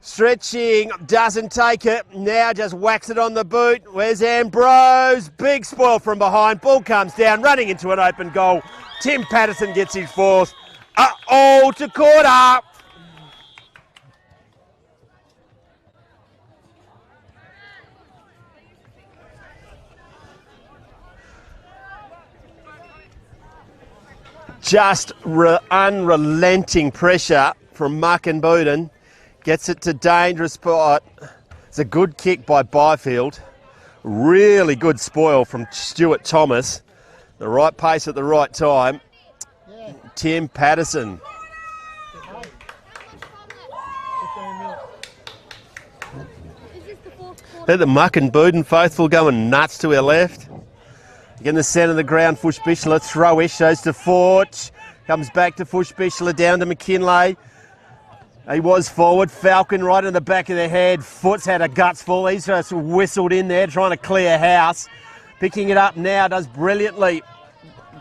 Stretching. Doesn't take it. Now just whacks it on the boot. Where's Ambrose? Big spoil from behind. Ball comes down. Running into an open goal. Tim Patterson gets his fourth. Uh-oh, to Koorda. Just unrelenting pressure from Mukinbudin. Gets it to dangerous spot. It's a good kick by Byfield. Really good spoil from Stuart Thomas. The right pace at the right time. yeah. Tim Patterson. Is this the fourth quarter? They're the Mukinbudin faithful going nuts to our left. Again, the centre of the ground, Fush-Bichler, throw-ish, shows to Forge. Comes back to Fush-Bichler, down to McKinlay. He was forward, Falcon right in the back of the head. Foot's had a guts fall. He's just whistled in there, trying to clear house. Picking it up now, does brilliantly.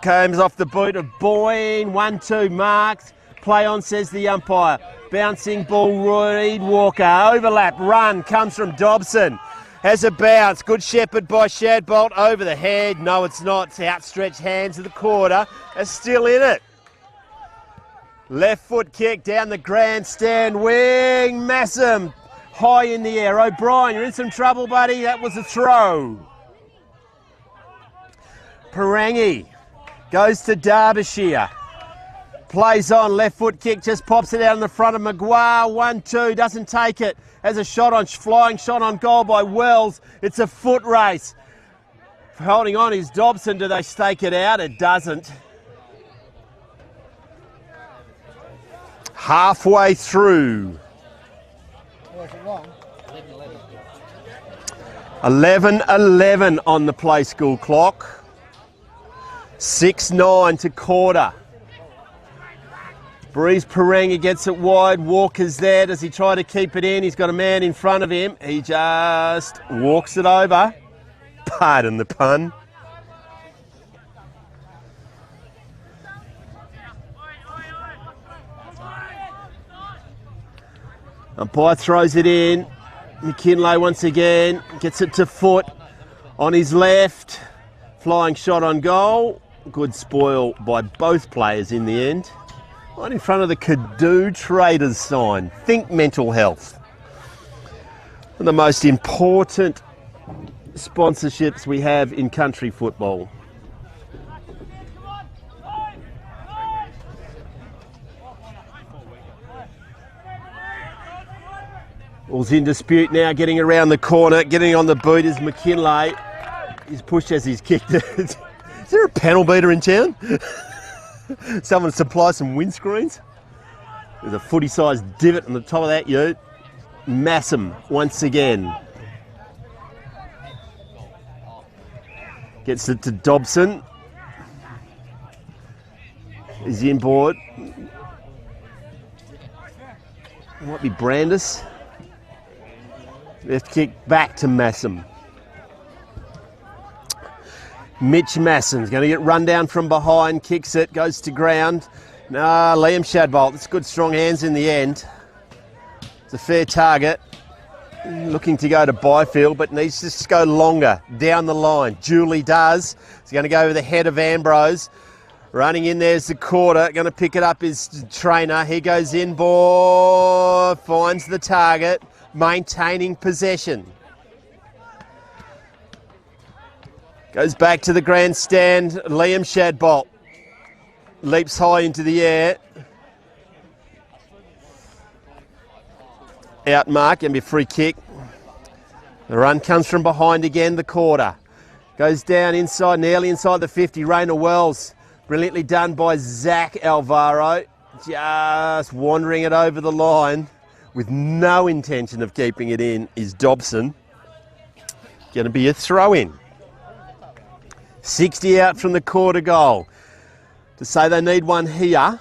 Comes off the boot of Boyne, 1-2 marks. Play on, says the umpire. Bouncing ball, Reed Walker. Overlap, run, comes from Dobson. Has a bounce. Good shepherd by Shadbolt over the head. No, it's not. It's outstretched hands of the Koorda. Are still in it. Left foot kick down the grandstand wing. Massam high in the air. O'Brien, you're in some trouble, buddy. That was a throw. Parangi goes to Derbyshire. Plays on, left foot kick, just pops it out in the front of Maguire. 1-2, doesn't take it. Has a shot on, flying shot on goal by Wells. It's a foot race. Holding on is Dobson. Do they stake it out? It doesn't. Halfway through. Was it long? 11-11 on the play school clock. 6-9 to Koorda. Breeze Parenga gets it wide. Walker's there. Does he try to keep it in? He's got a man in front of him. He just walks it over. Pardon the pun. Umpire throws it in. McKinlay once again gets it to Foot on his left. Flying shot on goal. Good spoil by both players in the end. Right in front of the Cadoo Traders sign. Think mental health. One of the most important sponsorships we have in country football. All's in dispute now, getting around the corner, getting on the boot is McKinlay. He's pushed as he's kicked it. Is there a panel beater in town? Someone supply some windscreens? There's a footy-sized divot on the top of that ute. Massam once again. Gets it to Dobson. He's inboard. Might be Brandis. Left kick back to Massam. Mitch Massam's going to get run down from behind, kicks it, goes to ground. Liam Shadbolt, it's good strong hands in the end. It's a fair target. Looking to go to Byfield, but needs to just go longer down the line. Julie does. He's going to go over the head of Ambrose. Running in there's the Koorda. Going to pick it up is Trainer. He goes in, finds the target, maintaining possession. Goes back to the grandstand. Liam Shadbolt leaps high into the air. Out mark, going to be a free kick. The run comes from behind again, the Koorda. Goes down inside, nearly inside the 50. Raina Wells, brilliantly done by Zach Alvaro. Just wandering it over the line with no intention of keeping it in is Dobson. Going to be a throw-in. 60 out from the Koorda goal. To say they need one here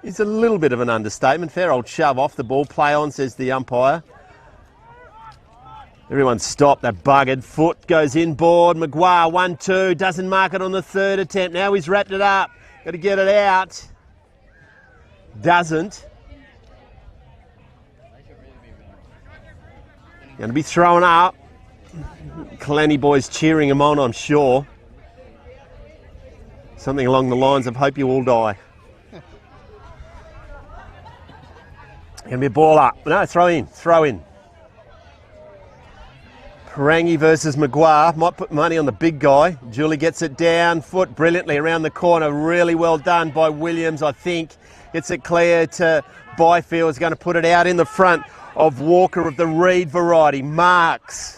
is a little bit of an understatement. Fair old shove off the ball. Play on, says the umpire. Everyone stopped. That buggered foot goes inboard. Maguire 1-2. Doesn't mark it on the third attempt. Now he's wrapped it up. Got to get it out. Doesn't. Going to be thrown up. Kalani boys cheering him on, I'm sure. Something along the lines of hope you all die. Going to be a ball up. No, throw in. Parangi versus Maguire. Might put money on the big guy. Julie gets it down, foot brilliantly around the corner. Really well done by Williams, I think. Gets it clear to Byfield. Is going to put it out in the front of Walker of the Reed variety. Marks.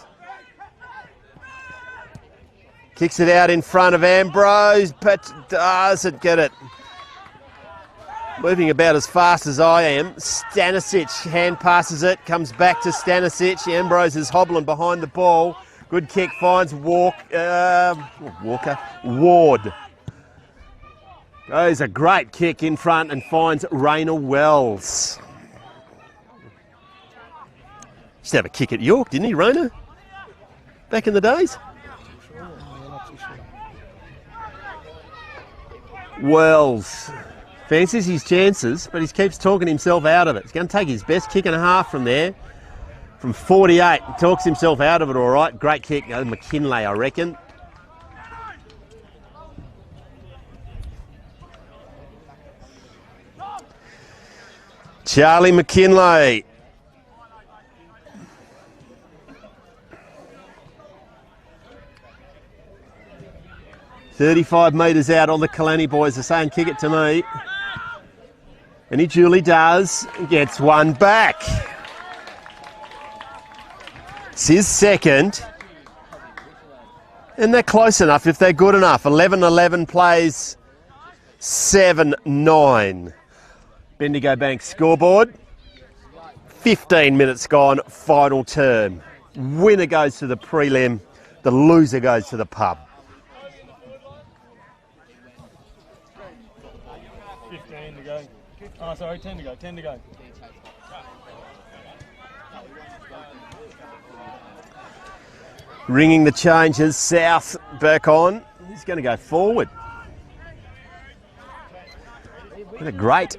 Kicks it out in front of Ambrose, but doesn't get it. Moving about as fast as I am. Stanisic hand passes it, comes back to Stanisic. Ambrose is hobbling behind the ball. Good kick, finds Ward. Goes a great kick in front and finds Raina Wells. Used to have a kick at York, didn't he, Raina? Back in the days? Wells fancies his chances, but he keeps talking himself out of it. He's going to take his best kick and a half from there, from 48. He talks himself out of it all right. Great kick. McKinlay, I reckon. Charlie McKinlay. "35 metres out, all the Kalani boys are saying, kick it to me." And he duly does, gets one back. It's his second. And they're close enough if they're good enough. 11-11 plays 7-9. Bendigo Bank scoreboard. 15 minutes gone, final term. Winner goes to the prelim, the loser goes to the pub. 15 to go. Oh, sorry, 10 to go. 10 to go. Ringing the changes, South back on. He's going to go forward. What a great.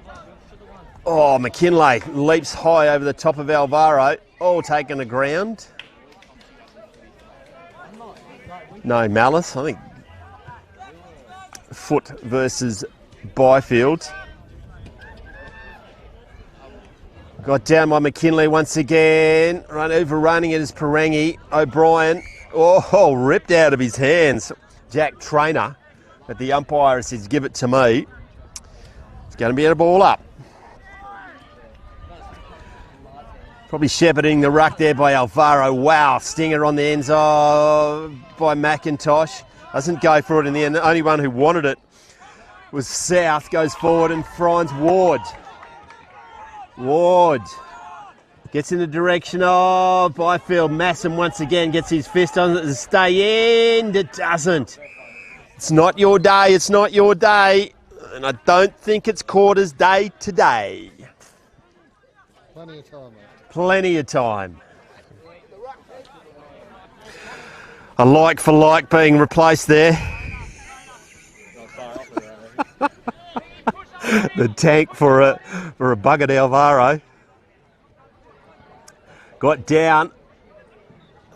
Oh, McKinlay leaps high over the top of Alvaro. All taken the ground. No malice, I think. Foot versus Byfield. Got down by McKinlay once again. Overrunning it is Parangi. O'Brien. Oh, ripped out of his hands. Jack Trainer. But the umpire says, give it to me. It's going to be a ball up. Probably shepherding the ruck there by Alvaro. Wow, stinger on the ends by McIntosh. Doesn't go for it in the end. The only one who wanted it was South. Goes forward and finds Ward. Ward gets in the direction of Byfield. Massam once again gets his fist on it to stay in. It doesn't. It's not your day. It's not your day. And I don't think it's Koorda's day today. Plenty of time left. Plenty of time. A like for like being replaced there. The tank for a buggered Alvaro. Got down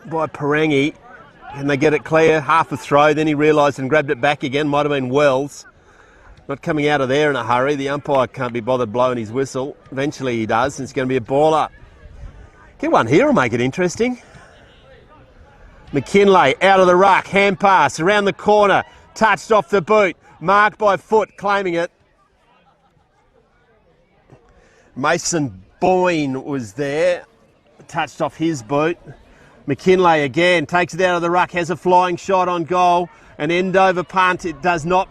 by Parangi. Can they get it clear? Half a throw, then he realised and grabbed it back again. Might have been Wells. Not coming out of there in a hurry. The umpire can't be bothered blowing his whistle. Eventually he does, and it's going to be a baller. Get one here will make it interesting. McKinlay out of the ruck, hand pass around the corner, touched off the boot, marked by Foot, claiming it. Mason Boyne was there, touched off his boot. McKinlay again takes it out of the ruck, has a flying shot on goal, an end over punt. It does not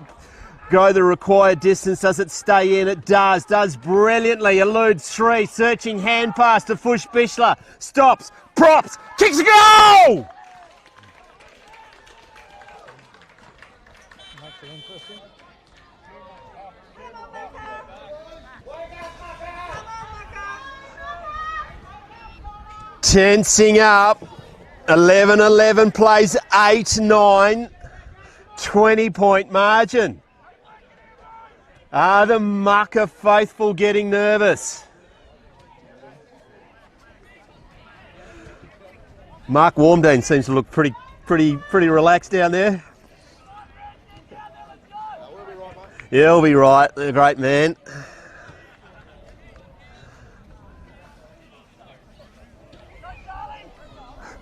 go the required distance. Does it stay in? It does brilliantly. Eludes three, searching hand pass to Fush Bishler, stops, props, kicks a goal! Makes it interesting. Tensing up. 11-11 plays 8-9. 20-point margin. Are the Mucka faithful getting nervous? Mark Warmdene seems to look pretty relaxed down there. He'll be right, the great man.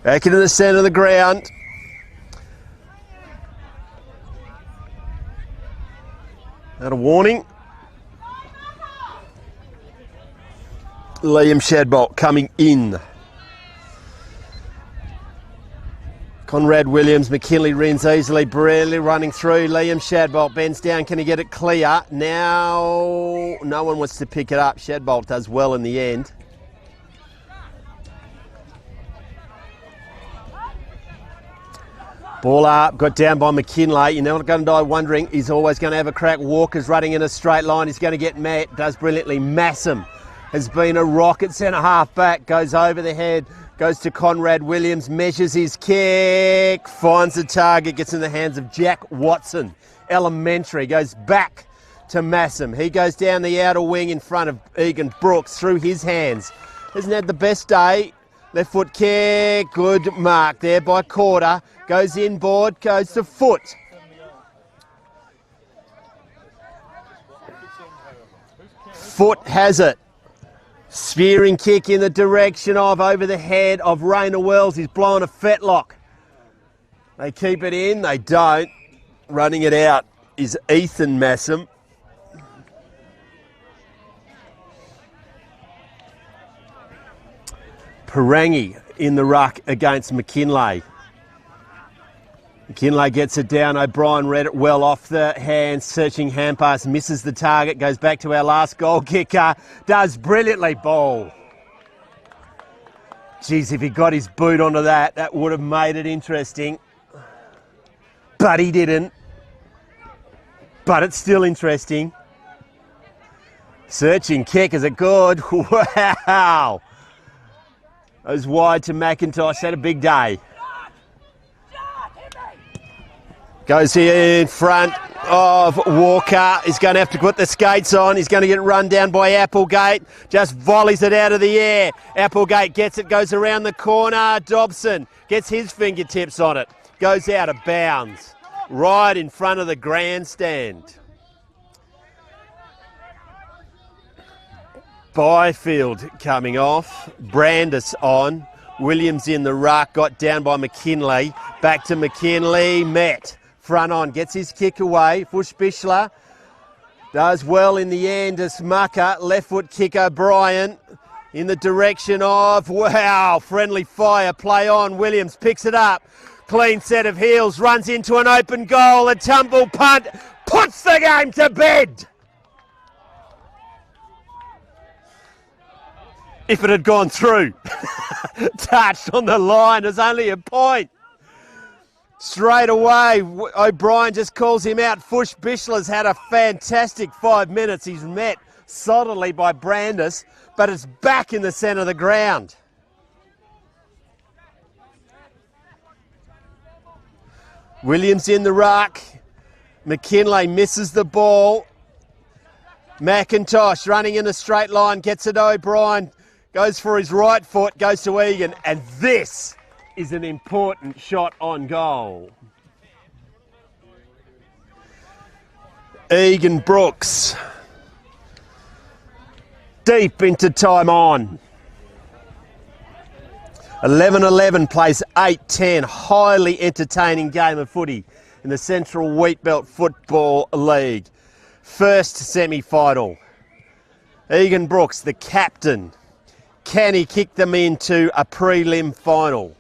Back into the centre of the ground. That a warning. Liam Shadbolt coming in. Conrad Williams, McKinley rins easily, brilliantly running through. Liam Shadbolt bends down, can he get it clear? Now, no one wants to pick it up. Shadbolt does well in the end. Ball up, got down by McKinlay. You're never going to die wondering. He's always going to have a crack. Walker's running in a straight line. He's going to get met. Does brilliantly. Massam has been a rocket. Centre half back. Goes over the head. Goes to Conrad Williams. Measures his kick. Finds the target. Gets in the hands of Jack Watson. Elementary. Goes back to Massam. He goes down the outer wing in front of Egan Brooks through his hands. Hasn't had the best day. Left foot kick. Good mark there by Koorda. Goes inboard, goes to Foot. Foot has it. Spearing kick in the direction of, over the head of Rayner Wells. He's blowing a fetlock. They keep it in, they don't. Running it out is Ethan Massam. Parangi in the ruck against McKinlay. McKinlay gets it down. O'Brien read it well off the hand. Searching hand pass. Misses the target. Goes back to our last goal kicker. Does brilliantly. Ball. Geez, if he got his boot onto that, that would have made it interesting. But he didn't. But it's still interesting. Searching kick. Is it good? Wow. Goes wide to McIntosh. Had a big day. Goes here in front of Walker. He's going to have to put the skates on. He's going to get run down by Applegate. Just volleys it out of the air. Applegate gets it, goes around the corner. Dobson gets his fingertips on it. Goes out of bounds. Right in front of the grandstand. Byfield coming off. Brandis on. Williams in the ruck. Got down by McKinlay. Back to McKinlay. Met. Front on, gets his kick away. Fush Bishler does well in the end as Mucka. Left foot kick O'Brien in the direction of, wow, friendly fire. Play on, Williams picks it up. Clean set of heels, runs into an open goal. A tumble punt, puts the game to bed. if it had gone through. Touched on the line, there's only a point. Straight away, O'Brien just calls him out. Fush Bischler's had a fantastic 5 minutes. He's met solidly by Brandis, but it's back in the centre of the ground. Williams in the ruck. McKinlay misses the ball. McIntosh running in a straight line, gets it to O'Brien, goes for his right foot, goes to Egan, and this is an important shot on goal. Egan Brooks. Deep into time on. 11-11 plays 8-10. Highly entertaining game of footy in the Central Wheatbelt Football League. First semi-final. Egan Brooks, the captain. Can he kick them into a prelim final?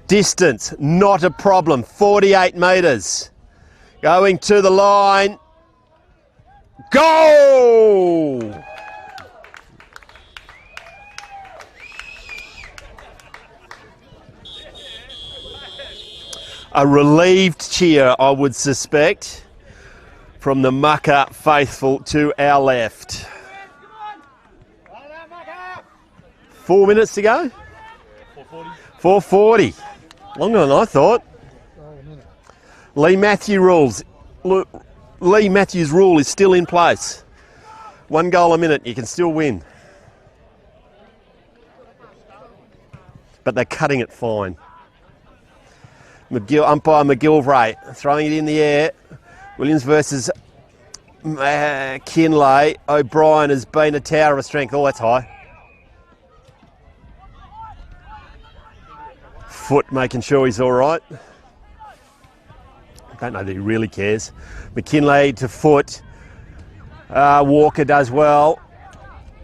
Distance, not a problem. 48 metres. Going to the line. Goal! A relieved cheer, I would suspect, from the Mucka faithful to our left. 4 minutes to go? 4:40. Longer than I thought. Lee Matthews rule is still in place. 1 goal a minute, you can still win. But they're cutting it fine. Umpire McGilvray throwing it in the air. Williams versus Kinlay. O'Brien has been a tower of strength. Oh, that's high. Foot making sure he's all right. I don't know that he really cares. McKinlay to foot. Walker does well.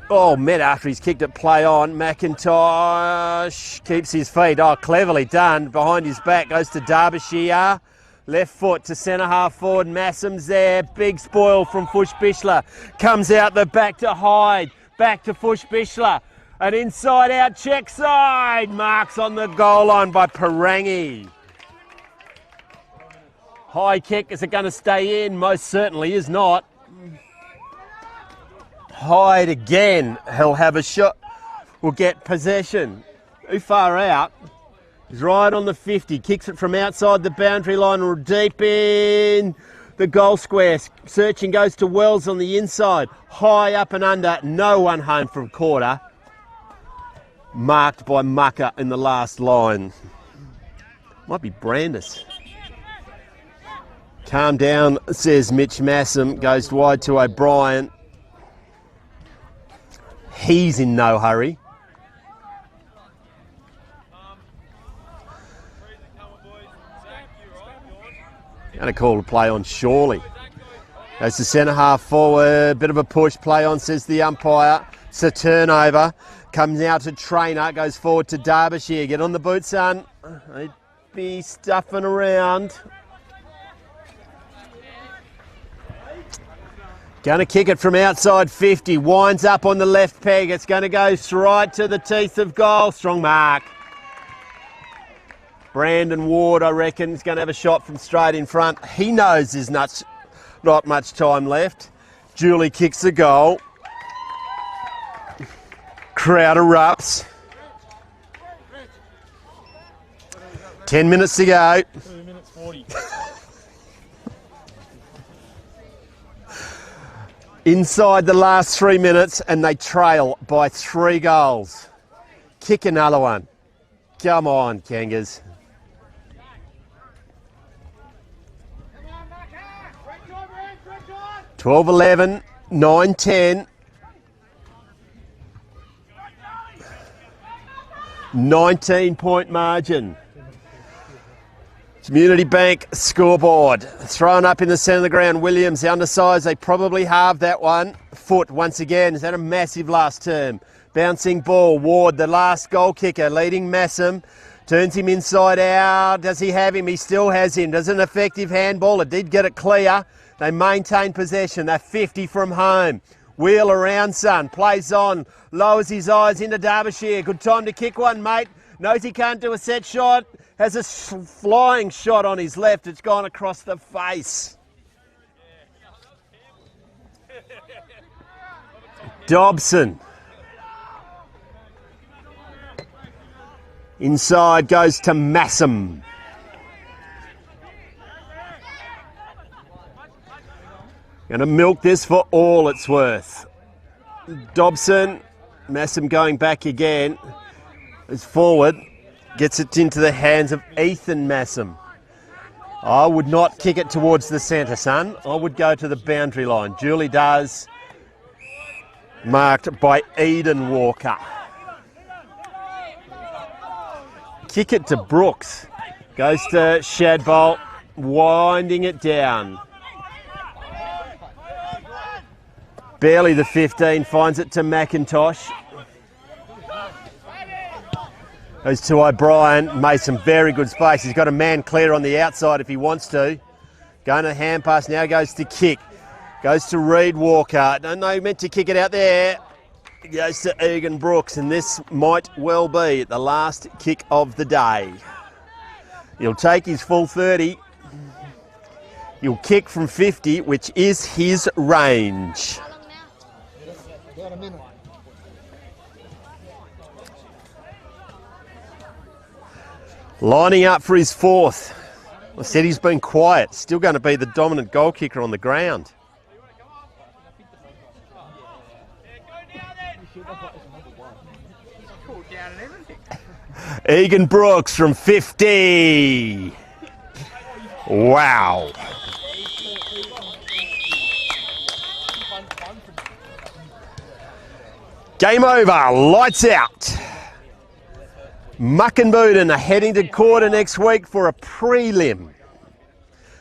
Oh, met after he's kicked it, play on. McIntosh keeps his feet. Oh, cleverly done. Behind his back goes to Derbyshire. Left foot to centre half forward. Massam's there. Big spoil from Fush Bischler. Comes out the back to Hyde. Back to Fush Bischler. An inside out check side. Marks on the goal line by Parangi. High kick. Is it going to stay in? Most certainly is not. Hyde again. He'll have a shot. Will get possession. Too far out. He's right on the 50. Kicks it from outside the boundary line or deep in the goal square. Searching goes to Wells on the inside. High up and under. No one home from Koorda. Marked by Mucka in the last line. Might be Brandis. Calm down, says Mitch Massam. Goes wide to O'Brien. He's in no hurry. Going to call a play on Shawley. Goes to centre half forward. Bit of a push. Play on, says the umpire. It's a turnover. Comes out to Trainer. Goes forward to Derbyshire. Get on the boot, son. They'd be stuffing around. Going to kick it from outside 50. Winds up on the left peg. It's going to go right to the teeth of goal. Strong mark. Brandon Ward, I reckon, is going to have a shot from straight in front. He knows there's not much time left. Julie kicks the goal. Crowd erupts. 10 minutes to go. 2 minutes 40. Inside the last 3 minutes and they trail by 3 goals. Kick another one. Come on, Kangas. 12-11, 9-10. 19-point margin. Community Bank scoreboard. Thrown up in the centre of the ground. Williams, the undersized. They probably halved that one. Foot once again. Has had a massive last term. Bouncing ball. Ward, the last goal kicker, leading Massam. Turns him inside out. Does he have him? He still has him. Does an effective handball. It did get it clear. They maintain possession. They're 50 from home. Wheel around, son. Plays on. Lowers his eyes into Derbyshire. Good time to kick one, mate. Knows he can't do a set shot. Has a flying shot on his left. It's gone across the face. Dobson. Inside goes to Massam. Going to milk this for all it's worth. Dobson, Massam going back again. Is forward, gets it into the hands of Ethan Massam. I would not kick it towards the centre, son. I would go to the boundary line. Julie does. Marked by Eden Walker. Kick it to Brooks. Goes to Shadbolt, winding it down. Barely the 15, finds it to McIntosh. Goes to O'Brien, made some very good space. He's got a man clear on the outside if he wants to. Going to the hand pass, now goes to kick. Goes to Reed Walker. Don't know, meant to kick it out there. Goes to Egan Brooks, and this might well be the last kick of the day. He'll take his full 30. He'll kick from 50, which is his range. About a minute. Lining up for his fourth. I said he's been quiet. Still going to be the dominant goal kicker on the ground. Egan Brooks from 50. Wow. Game over. Lights out. Mukinbudin are heading to Koorda next week for a prelim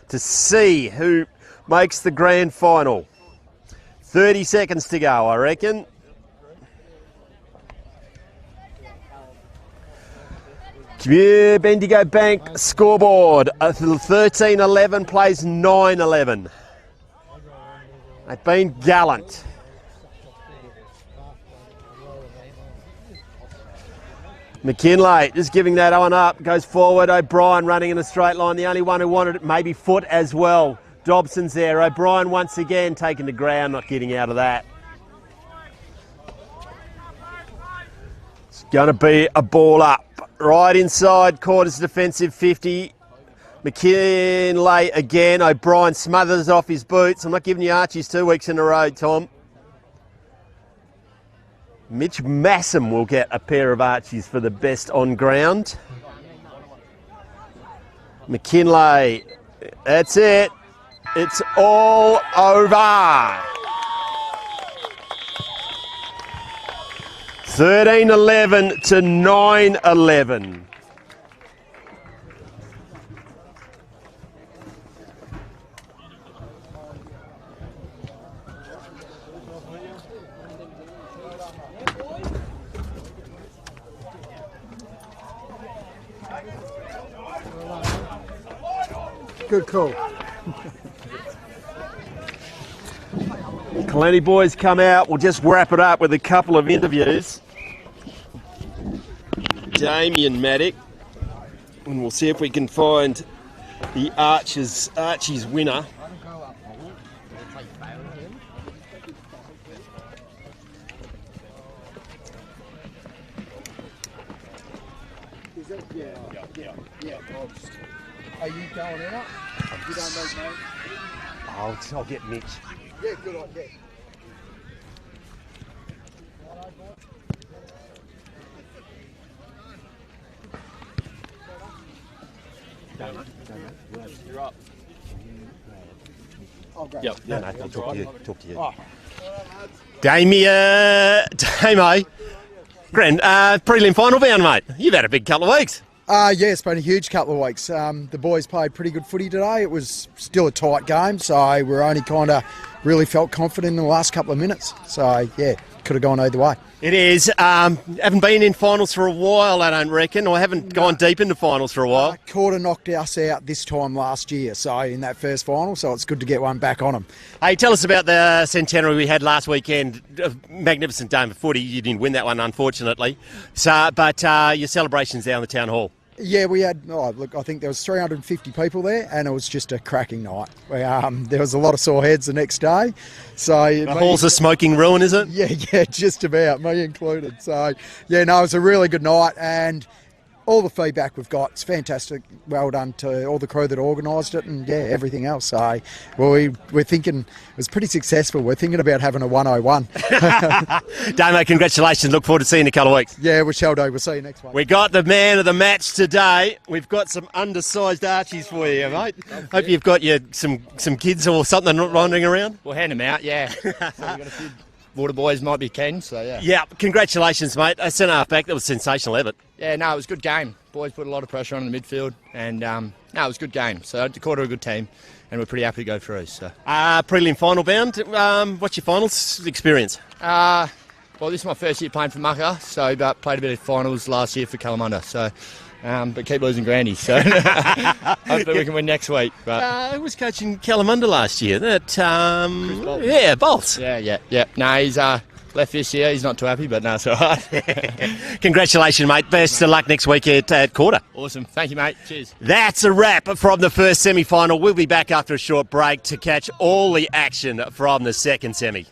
to see who makes the grand final. 30 seconds to go, I reckon. Bendigo Bank scoreboard. 13-11 plays 9-11. They've been gallant. McKinlay just giving that on up, goes forward. O'Brien running in a straight line. The only one who wanted it, maybe foot as well. Dobson's there. O'Brien once again taking the ground, not getting out of that. It's going to be a ball up. Right inside, Koorda's defensive 50. McKinlay again. O'Brien smothers off his boots. I'm not giving you Archies 2 weeks in a row, Tom. Mitch Massam will get a pair of Archies for the best on ground. McKinlay, that's it. It's all over. 13-11 to 9-11. Good call. Kalani boys come out. We'll just wrap it up with a couple of interviews. Damien Maddock, and we'll see if we can find the Archie's winner. Are you going out? You don't know, mate. I'll get Mitch. Yeah, good idea. You're up. Oh, great. Yep. No, I'll talk to you. Oh. Damo. Grand, prelim final bound, mate. You've had a big couple of weeks. Yeah, it's been a huge couple of weeks. The boys played pretty good footy today. It was still a tight game, so we're only kind of really felt confident in the last couple of minutes. So, yeah, could have gone either way. It is. Haven't been in finals for a while, I don't reckon, or haven't gone deep into finals for a while. Koorda knocked us out this time last year, so in that first final, so it's good to get one back on them. Hey, tell us about the centenary we had last weekend. A magnificent game of footy. You didn't win that one, unfortunately. But your celebrations down the town hall. Yeah, we had, I think there was 350 people there, and it was just a cracking night. There was a lot of sore heads the next day. So The hall's a smoking ruin, is it? Yeah, just about, me included. So, yeah, no, it was a really good night, and all the feedback we've got, it's fantastic. Well done to all the crew that organised it, and yeah, everything else. So, we're thinking it was pretty successful. We're thinking about having a 101. Damo, congratulations. Look forward to seeing you in a couple of weeks. Yeah, we shall do. We'll see you next week. We got the man of the match today. We've got some undersized Archies for you, mate. Hope you've got some kids or something wandering around. We'll hand them out, yeah. So we've got a few water boys might be keen, so yeah. Yeah, congratulations, mate. A centre half back, that was a sensational effort. Yeah, no, it was a good game. Boys put a lot of pressure on in the midfield, and no, it was a good game. So Koorda are a good team, and we're pretty happy to go through. So prelim final bound. What's your finals experience? Well, this is my first year playing for Mucka, so but played a bit of finals last year for Kalamunda. So, but keep losing grandies. So hopefully we can win next week. But who was coaching Kalamunda last year? Yeah, Bolt. Yeah. No, he's left this year. He's not too happy, but no, it's all right. Congratulations, mate. Best of luck next week at Koorda. Awesome. Thank you, mate. Cheers. That's a wrap from the first semi-final. We'll be back after a short break to catch all the action from the second semi.